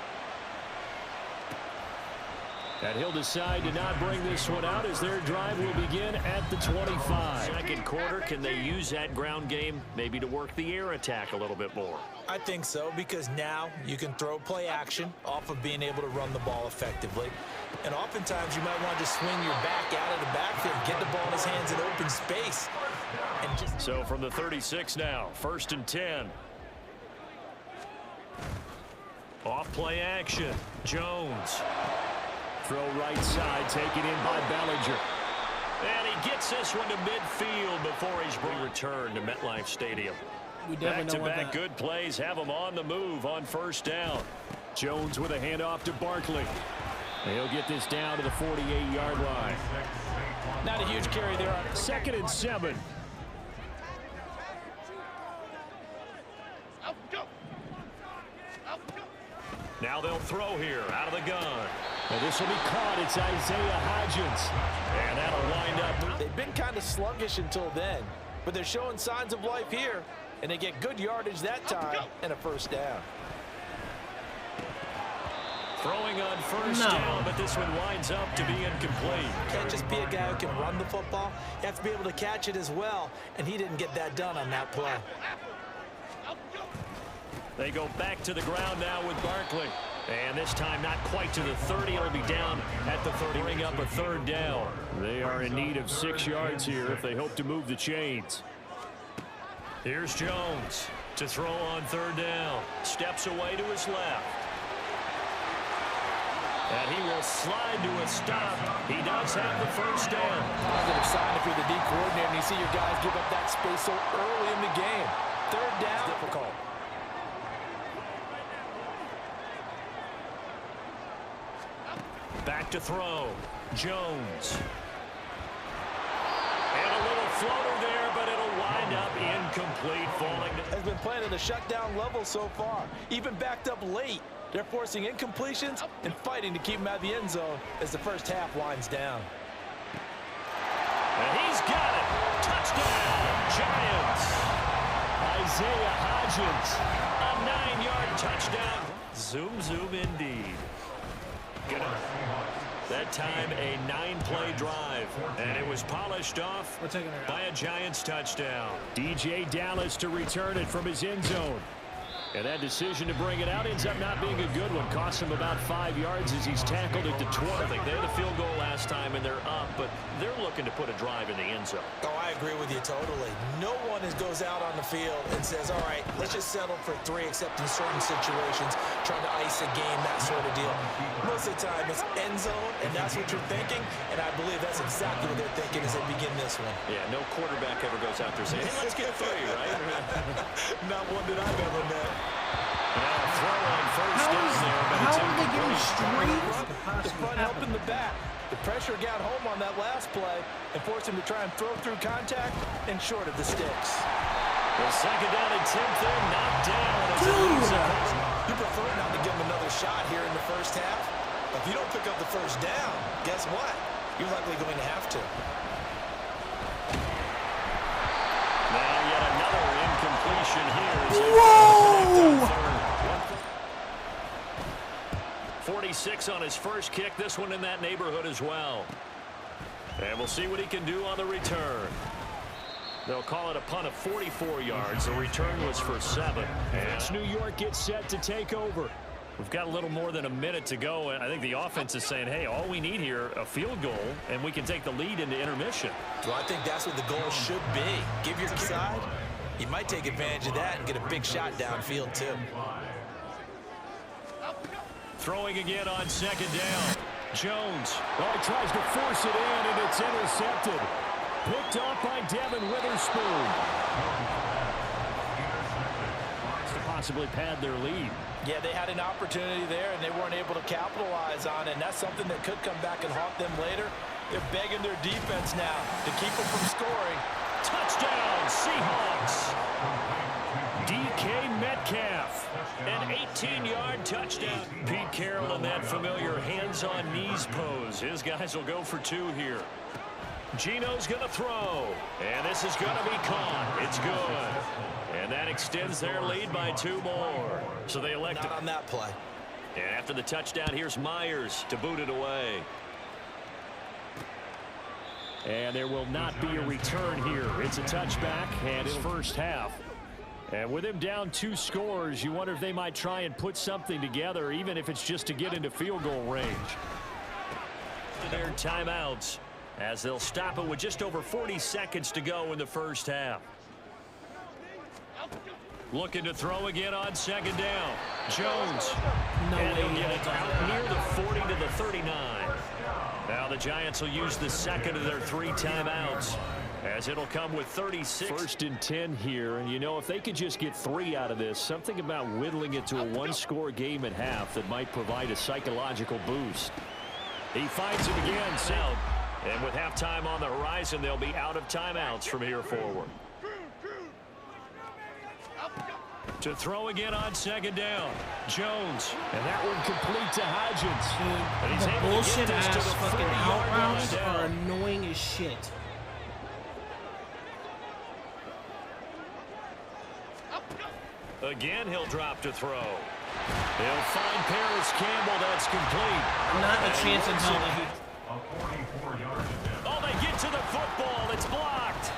And he'll decide to not bring this one out as their drive will begin at the 25. Second quarter, can they use that ground game maybe to work the air attack a little bit more? I think so, because now you can throw play action off of being able to run the ball effectively. And oftentimes you might want to just swing your back out of the backfield, get the ball in his hands in open space. And so from the 36 now, 1st and 10. Off play action, Jones. Throw right side, taken in by Bellinger. And he gets this one to midfield before he's returned to MetLife Stadium. Back-to-back good plays have him on the move on 1st down. Jones with a handoff to Barkley. He'll get this down to the 48-yard line. Not a huge carry there. 2nd and 7. Now they'll throw here out of the gun. And this will be caught. It's Isaiah Hodgins. And that'll wind up. They've been kind of sluggish until then, but they're showing signs of life here, and they get good yardage that time and a 1st down. Throwing on 1st down, but this one winds up to be incomplete. Can't just be a guy who can run the football. You have to be able to catch it as well, and he didn't get that done on that play. They go back to the ground now with Barkley. And this time not quite to the 30. It'll be down at the 30. Bring up a 3rd down. They are in need of 6 yards here if they hope to move the chains. Here's Jones to throw on 3rd down. Steps away to his left. And he will slide to a stop. He does have the 1st down. Positive sign if you're the D coordinator and you see your guys give up that space so early in the game. 3rd down. Difficult. Back to throw. Jones. And a little floater there, but it'll wind up incomplete, falling. Has been playing at a shutdown level so far. Even backed up late. They're forcing incompletions and fighting to keep him out of the end zone as the first half winds down. And he's got it. Touchdown, Giants. Isaiah Hodgins, a 9-yard touchdown. Zoom, zoom indeed. That time a 9-play drive, and it was polished off by a Giants touchdown. DJ Dallas to return it from his end zone. And that decision to bring it out ends up not being a good one. Cost him about 5 yards as he's tackled at the 20. They had a field goal last time, and they're up, but they're looking to put a drive in the end zone. Oh, I agree with you totally. No one goes out on the field and says, all right, let's just settle for 3, except in certain situations, trying to ice a game, that sort of deal. Most of the time, it's end zone, and that's what you're thinking, and I believe that's exactly what they're thinking as they begin this one. Yeah, no quarterback ever goes out there saying, hey, let's get 3, right? Not one that I've ever met. Now throw on 1st down there, but how are they getting straight? The front helping the back. The pressure got home on that last play and forced him to try and throw through contact and short of the sticks. The 2nd down and 10th there, knocked down. You prefer not to give him another shot here in the first half? If you don't pick up the 1st down, guess what? You're likely going to have to. Now yet another incompletion here. Whoa! 46 on his first kick. This one in that neighborhood as well. And we'll see what he can do on the return. They'll call it a punt of 44 yards. The return was for 7. And New York gets set to take over. We've got a little more than a minute to go. And I think the offense is saying, hey, all we need here, a field goal, and we can take the lead into intermission. Well, I think that's what the goal should be. Give your side. You might take advantage of that and get a big shot downfield, too. Throwing again on 2nd down. Jones. Oh, he tries to force it in, and it's intercepted. Picked off by Devin Witherspoon. To possibly pad their lead. Yeah, they had an opportunity there, and they weren't able to capitalize on it, and that's something that could come back and haunt them later. They're begging their defense now to keep them from scoring. Touchdown, Seahawks. DK Metcalf, an 18-yard touchdown. Pete Carroll in that familiar hands-on-knees pose. His guys will go for 2 here. Gino's going to throw, and this is going to be caught. It's good. And that extends their lead by 2 more. So they elect Not on that play. And after the touchdown, here's Myers to boot it away. And there will not be a return here. It's a touchback, and it's first half. And with him down 2 scores, you wonder if they might try and put something together, even if it's just to get into field goal range. Their timeouts, as they'll stop it with just over 40 seconds to go in the first half. Looking to throw again on second down. Jones. And he'll get it out near the 40 to the 39. Now the Giants will use the second of their 3 timeouts, as it'll come with 36. First and 10 here, and you know, if they could just get 3 out of this, something about whittling it to a 1-score game at half that might provide a psychological boost. He finds it again, South. And with halftime on the horizon, they'll be out of timeouts from here forward. To throw again on second down. Jones. And that one complete to Hodgins. The bullshit-ass fucking out routes are annoying as shit. Again, he'll drop to throw. He'll find Paris Campbell. That's complete. Not a chance in hell that he... Oh, they get to the football. It's blocked.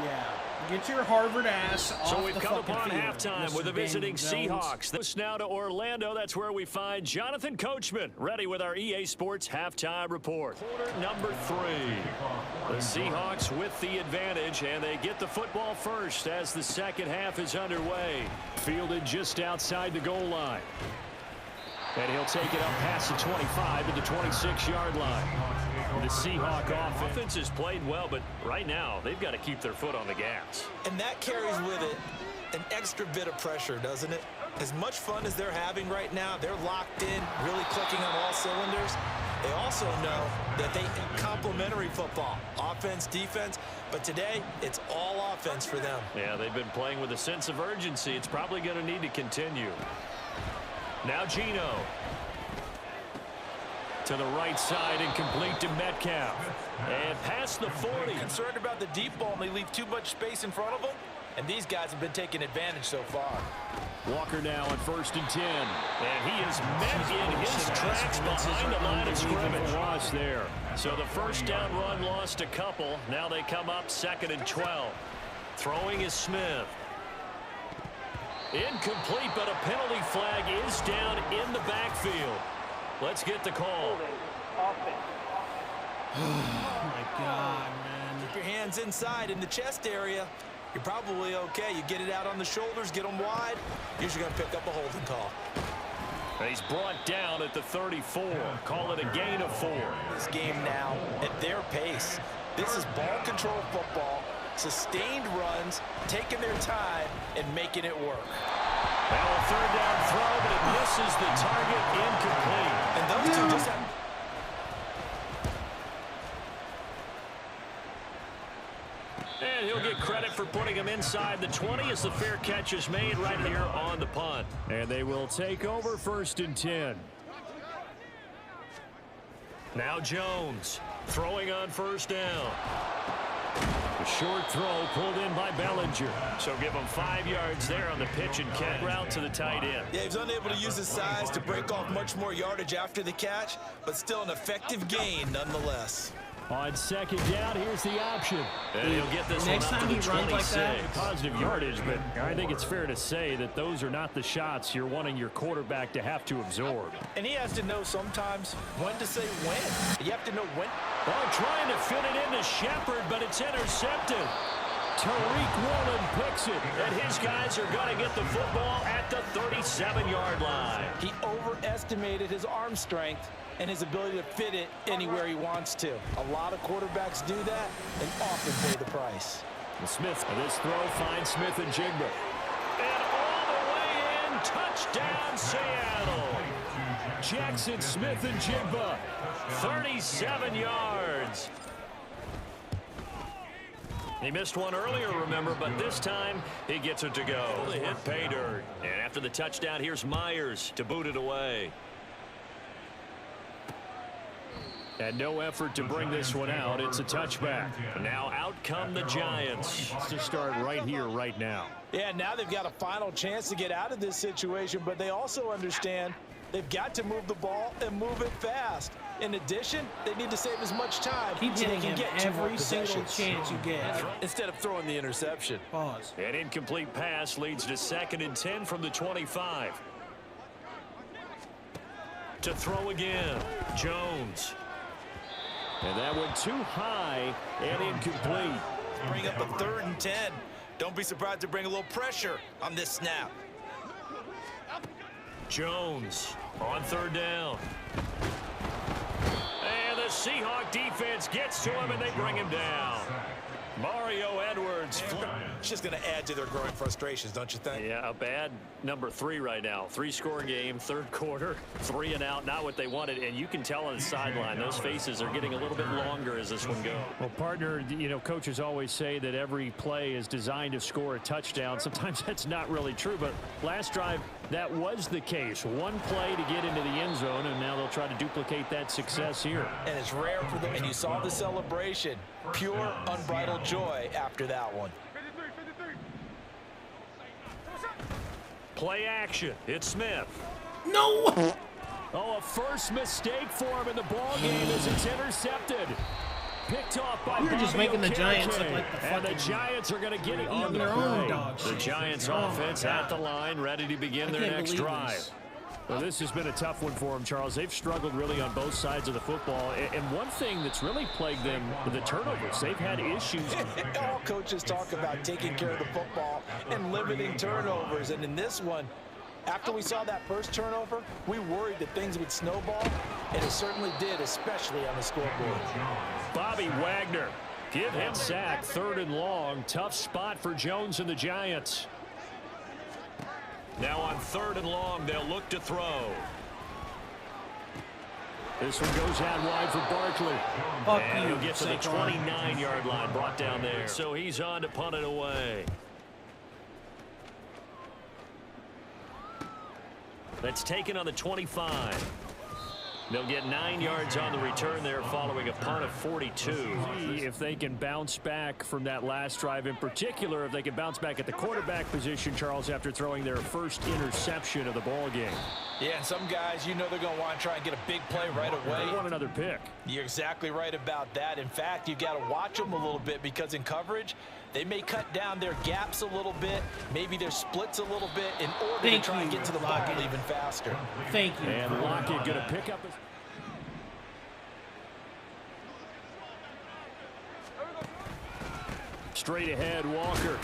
Yeah. Get your Harvard ass off the fucking field. So we've come upon halftime with the visiting Jones. Seahawks. This now to Orlando. That's where we find Jonathan Coachman ready with our EA Sports halftime report. Quarter number 3. The Seahawks with the advantage, and they get the football first as the second half is underway. Fielded just outside the goal line. And he'll take it up past the 25 to the 26-yard line. The Seahawk offense has played well, but right now they've got to keep their foot on the gas. And that carries with it an extra bit of pressure, doesn't it? As much fun as they're having right now, they're locked in, really clicking on all cylinders. They also know that they complementary football, offense, defense, but today it's all offense for them. Yeah, they've been playing with a sense of urgency. It's probably going to need to continue. Now Gino. To the right side and complete to Metcalf. And past the 40. Concerned about the deep ball and they leave too much space in front of them. And these guys have been taking advantage so far. Walker now on 1st and 10. And he is met in his tracks behind the line of scrimmage. Loss there. So the first down run lost a couple. Now they come up 2nd and 12. Throwing is Smith. Incomplete, but a penalty flag is down in the backfield. Let's get the call. Oh my God, man. Keep your hands inside in the chest area. You're probably okay. You get it out on the shoulders, get them wide. Usually going to pick up a holding call. He's brought down at the 34. Call it a gain of 4. This game now at their pace. This is ball control football. Sustained runs, taking their time, and making it work. Now a 3rd down throw, but it misses the target, incomplete. And those two just have... And he'll get credit for putting him inside the 20 as the fair catch is made right here on the punt. And they will take over 1st and 10. Now Jones throwing on 1st down. A short throw pulled in by Bellinger. So give him 5 yards there on the pitch and catch route to the tight end. Yeah, he was unable to use his size to break off much more yardage after the catch, but still an effective gain nonetheless. On 2nd down, here's the option. And he'll get this Next one up time to the he runs 26. like that, Positive yardage, but I think it's fair to say that those are not the shots you're wanting your quarterback to have to absorb. And he has to know sometimes when to say when. You have to know when. Oh, trying to fit it into Shepard, but it's intercepted. Tariq Woolen picks it, and his guys are going to get the football at the 37-yard line. He overestimated his arm strength and his ability to fit it anywhere he wants to. A lot of quarterbacks do that and often pay the price. And Smith, this throw finds Smith and Jigba. And all the way in, touchdown Seattle. Jackson Smith and Jigba, 37 yards. He missed one earlier, remember, but this time he gets it to go. They hit pay dirt. And after the touchdown, here's Myers to boot it away. And no effort to bring this one out. It's a touchback. Now out come the Giants to start right here, right now. Yeah, now they've got a final chance to get out of this situation, but they also understand they've got to move the ball and move it fast. In addition, they need to save as much time Keep so they hitting can him get every single chance you get. instead of throwing the interception. Pause. An incomplete pass leads to 2nd and 10 from the 25. To throw again, Jones. And that one too high and incomplete. Bring up a 3rd and 10. Don't be surprised to bring a little pressure on this snap. Jones on 3rd down. And the Seahawk defense gets to him, and they bring him down. Mario Edwards. It's just going to add to their growing frustrations, don't you think? Yeah, a bad number 3 right now. 3-score game, 3rd quarter, 3 and out, not what they wanted. And you can tell on the sideline, those faces are getting a little bit longer as this one goes. Well, partner, you know, coaches always say that every play is designed to score a touchdown. Sometimes that's not really true, but last drive, that was the case. One play to get into the end zone, and now they'll try to duplicate that success here. And it's rare for them. And you saw the celebration. Pure, unbridled joy after that one. Play action. It's Smith. No! Oh, a first mistake for him in the ball game as it's intercepted. Picked off by You're just making the Giants look like the and fucking... the Giants are going to get it on their own dog The shit. Giants Oh, offense at the line, ready to begin their next drive. This. Well, this has been a tough one for them, Charles. They've struggled really on both sides of the football. And one thing that's really plagued them, the turnovers. They've had issues. All coaches talk about taking care of the football and limiting turnovers. And in this one, after we saw that first turnover, we worried that things would snowball, and it certainly did, especially on the scoreboard. Bobby Wagner, give him sack, 3rd and long. Tough spot for Jones and the Giants. Now on 3rd and long, they'll look to throw. This one goes out wide for Barkley. And he'll get to the 29-yard line, brought down there. So he's on to punt it away. That's taken on the 25. They'll get 9 yards on the return there following a punt of 42. If they can bounce back from that last drive in particular, if they can bounce back at the quarterback position, Charles, after throwing their first interception of the ball game. Yeah, and some guys, you know they're going to want to try and get a big play right away. They want another pick. You're exactly right about that. In fact, you've got to watch them a little bit because in coverage, they may cut down their gaps a little bit, maybe their splits a little bit in order to try and get to the ball even faster. Thank you. And Lockett going to pick up his... Straight ahead, Walker.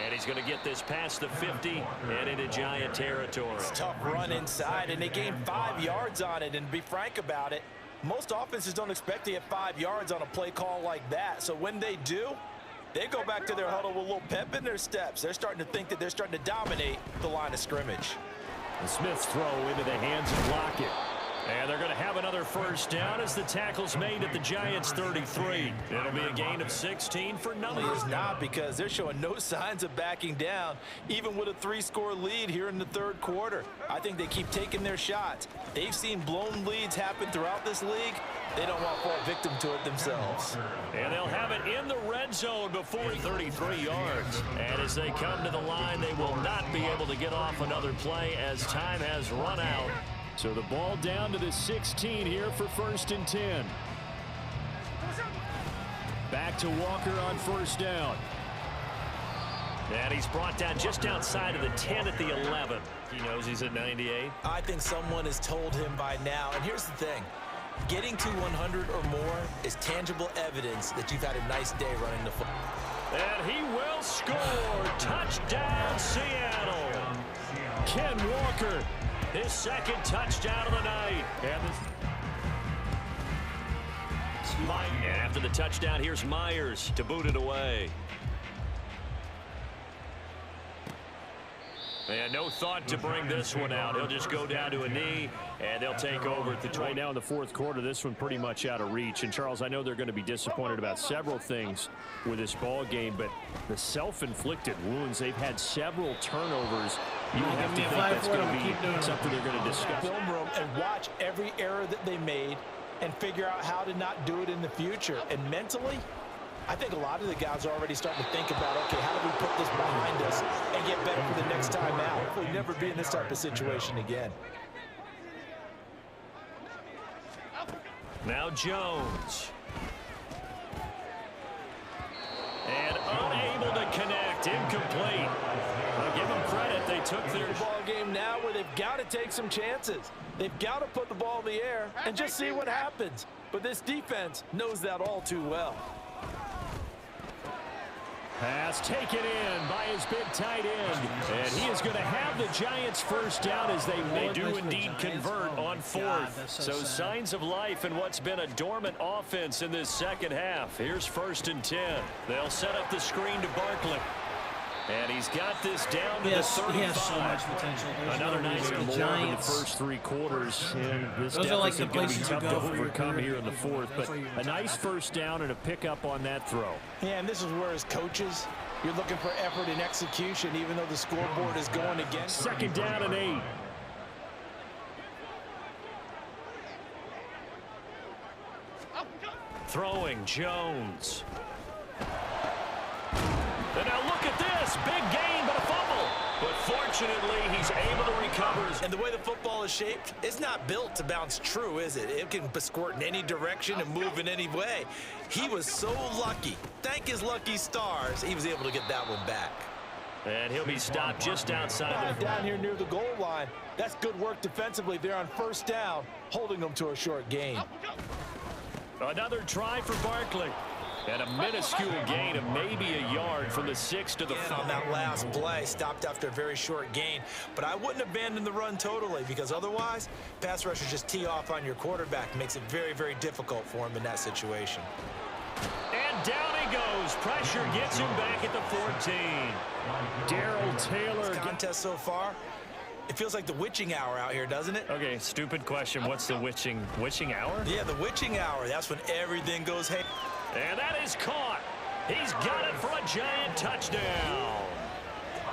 And he's going to get this past the 50 and into Giant territory. It's a tough run inside, and they gained 5 yards on it. And to be frank about it, most offenses don't expect to get 5 yards on a play call like that. So when they do, they go back to their huddle with a little pep in their steps. They're starting to think that they're starting to dominate the line of scrimmage. The Smith's throw into the hands of Lockett. And they're going to have another first down as the tackle's made at the Giants' 33. It'll be a gain of 16 for numbers. It's not, because they're showing no signs of backing down, even with a 3-score lead here in the 3rd quarter. I think they keep taking their shots. They've seen blown leads happen throughout this league. They don't want to fall victim to it themselves. And they'll have it in the red zone before 33 yards. And as they come to the line, they will not be able to get off another play as time has run out. So the ball down to the 16 here for 1st and 10. Back to Walker on 1st down. And he's brought down just outside of the 10 at the 11. He knows he's at 98. I think someone has told him by now. And here's the thing. Getting to 100 or more is tangible evidence that you've had a nice day running the football. And he will score. Touchdown, Seattle. Ken Walker, his second touchdown of the night. And after the touchdown, here's Myers to boot it away. And no thought to bring this one out. He'll just go down to a knee, and they'll take over at the 20. Right now in the fourth quarter, this one pretty much out of reach. And, Charles, I know they're going to be disappointed about several things with this ball game, but the self-inflicted wounds, they've had several turnovers. You have to think that's going to be something they're going to discuss. Film room and watch every error that they made and figure out how to not do it in the future. And mentally, I think a lot of the guys are already starting to think about, okay, how do we put this behind us and get better for the next time out? Hopefully never be in this type of situation again. Now Jones. And unable to connect. Incomplete. I'll give them credit. They took their ball game now where they've got to take some chances. They've got to put the ball in the air and just see what happens. But this defense knows that all too well. Pass taken in by his big tight end. And he is going to have the Giants first down as they do indeed convert on fourth. So signs of life in what's been a dormant offense in this second half. Here's 1st and 10. They'll set up the screen to Barkley. And he's got this down to the 35. He has so much potential. There's another nice more in the first 3 quarters. And this those are like the places places to overcome here in the fourth. But a nice first down and a pickup on that throw. Yeah, and this is where as coaches, you're looking for effort and execution, even though the scoreboard is going against. 2nd down and 8. Throwing Jones. And now look at this. Big gain, but a fumble. But fortunately, he's able to recover. And the way the football is shaped, it's not built to bounce true, is it? It can squirt in any direction and move in any way. He was so lucky. Thank his lucky stars, he was able to get that one back. And he'll be stopped just outside. Down here near the goal line. That's good work defensively there on 1st down, holding them to a short gain. Another try for Barkley. And a minuscule gain of maybe a yard from the 6 to the 5. On that last play, stopped after a very short gain. But I wouldn't abandon the run totally, because otherwise, pass rushers just tee off on your quarterback. Makes it very, very difficult for him in that situation. And down he goes. Pressure gets him back at the 14. Darrell Taylor. This contest so far, it feels like the witching hour out here, doesn't it? Okay, stupid question. What's the witching hour? Yeah, the witching hour. That's when everything goes hey. And that is caught. He's got it for a Giant touchdown.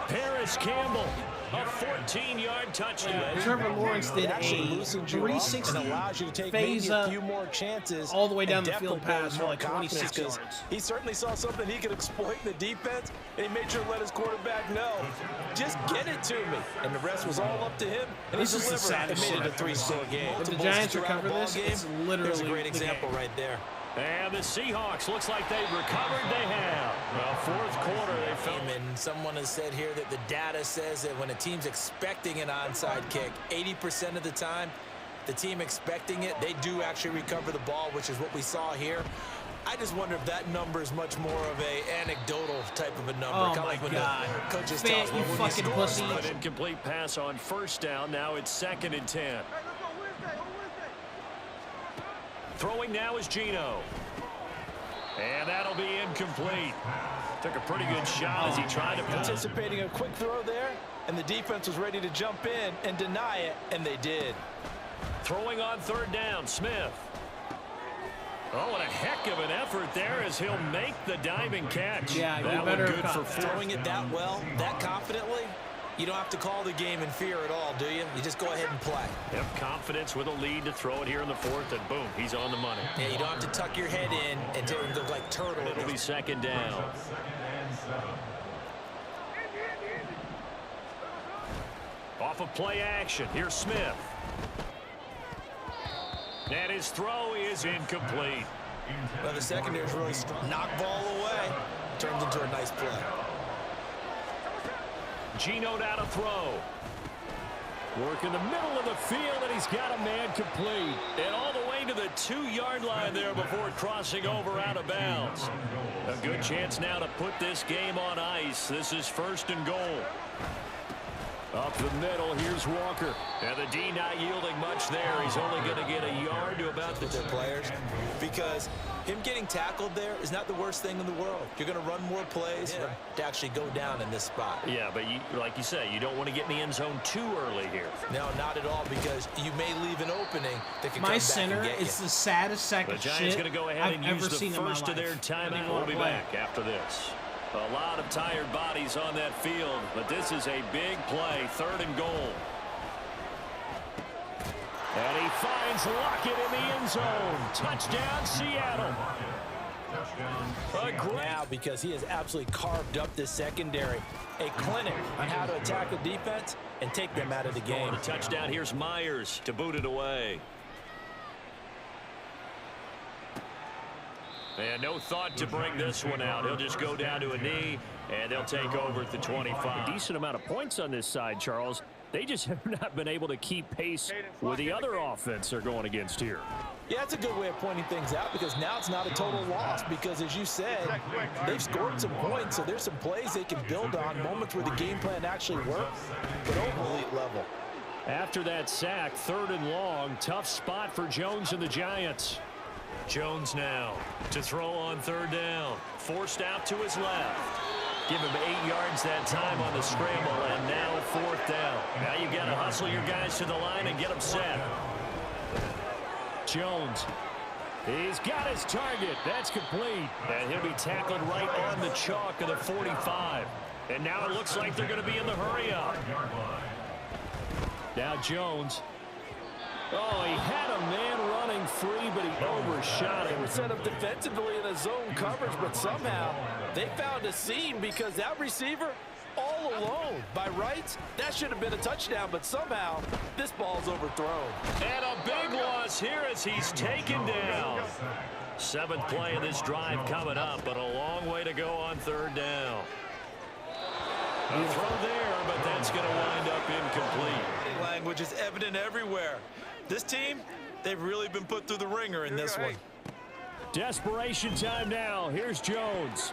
Paris Campbell, a 14-yard touchdown. Trevor Lawrence did a 360 FaZe Up all the way down the field pass for like 26 yards. He certainly saw something he could exploit in the defense, and he made sure to let his quarterback know, just get it to me. And the rest was all up to him. And this is the saddest shit. Made it a 3-score game. If the Giants recover this, it's literally a great example right there. And the Seahawks, looks like they've recovered. They have. Well, 4th quarter, they fell. And someone has said here that the data says that when a team's expecting an onside kick, 80% of the time, the team expecting it, they do actually recover the ball, which is what we saw here. I just wonder if that number is much more of a anecdotal type of a number. Oh, kind my of like God. When the coaches Fan, tell us you fucking pussy. An incomplete pass on 1st down. Now it's 2nd and 10. Throwing now is Gino. And that'll be incomplete. Took a pretty good shot as he tried to anticipating a quick throw there, and the defense was ready to jump in and deny it, and they did. Throwing on 3rd down, Smith. Oh, what a heck of an effort there as he'll make the diving catch. Yeah, that better one good for throwing it that well, that confidently. You don't have to call the game in fear at all, do you? You just go ahead and play. Yep, confidence with a lead to throw it here in the 4th, and boom, he's on the money. Yeah, you don't have to tuck your head in and go like turtle. It'll be 2nd down. Off of play action, here's Smith. And his throw is incomplete. Well, the secondary is really strong. Knock ball away. Turns into a nice play. Gino down to throw. Work in the middle of the field, and he's got a man complete. And all the way to the 2-yard line there before crossing over out of bounds. A good chance now to put this game on ice. This is 1st and goal. Up the middle, here's Walker. And the D not yielding much there. He's only going to get a yard to about with their players, because him getting tackled there is not the worst thing in the world. You're going to run more plays to actually go down in this spot. Yeah, but like you say, you don't want to get in the end zone too early here. No, not at all, because you may leave an opening that can come My back center and get is you. the saddest sack The of Giants shit going to go ahead I've and ever use the seen in my first of life. their timeout. We'll be play. back after this. A lot of tired bodies on that field, but this is a big play. 3rd and goal. And he finds Lockett in the end zone. Touchdown, Seattle. Now, because he has absolutely carved up this secondary, a clinic on how to attack a defense and take them out of the game. The touchdown, here's Myers to boot it away. And no thought to bring this one out. He'll just go down to a knee, and they'll take over at the 25. A decent amount of points on this side, Charles. They just have not been able to keep pace with the other offense they're going against here. Yeah, that's a good way of pointing things out, because now it's not a total loss, because as you said, they've scored some points, so there's some plays they can build on, moments where the game plan actually works, but over elite level. After that sack, 3rd and long, tough spot for Jones and the Giants. Jones now to throw on 3rd down. Forced out to his left. Give him 8 yards that time on the scramble, and now 4th down. Now you've got to hustle your guys to the line and get them set. Jones. He's got his target. That's complete. And he'll be tackled right on the chalk of the 45. And now it looks like they're going to be in the hurry up. Now Jones. Oh, he had a man running free, but he overshot him. They were set up defensively in a zone coverage, but somehow they found a seam, because that receiver all alone. By rights, that should have been a touchdown, but somehow this ball's overthrown. And a big loss here as he's taken down. 7th play of this drive coming up, but a long way to go on 3rd down. A throw there, but that's going to wind up incomplete. Language is evident everywhere. This team, they've really been put through the ringer in this one. Desperation time now. Here's Jones.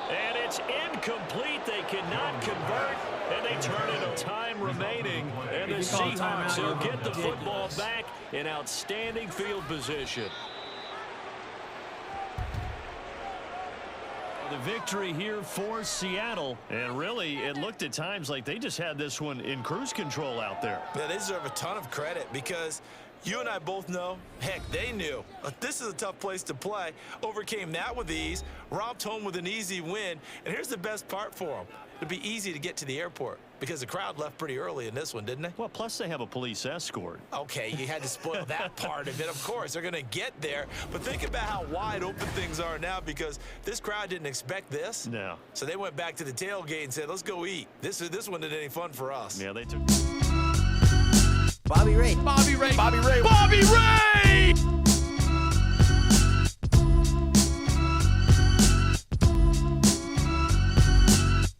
And it's incomplete. They cannot convert, and they turn it over. Time remaining, and the Seahawks will get the football back in outstanding field position. The victory here for Seattle, and really it looked at times like they just had this one in cruise control out there. Yeah, they deserve a ton of credit, because you and I both know, heck, they knew this is a tough place to play, overcame that with ease, romped home with an easy win, and here's the best part for them. It'd be easy to get to the airport, because the crowd left pretty early in this one, didn't they? Well, plus they have a police escort. Okay, you had to spoil that part of it. Of course, they're going to get there. But think about how wide open things are now, because this crowd didn't expect this. No. So they went back to the tailgate and said, let's go eat. This one isn't any fun for us. Yeah, they took... Bobby Ray. Bobby Ray. Bobby Ray. Bobby Ray.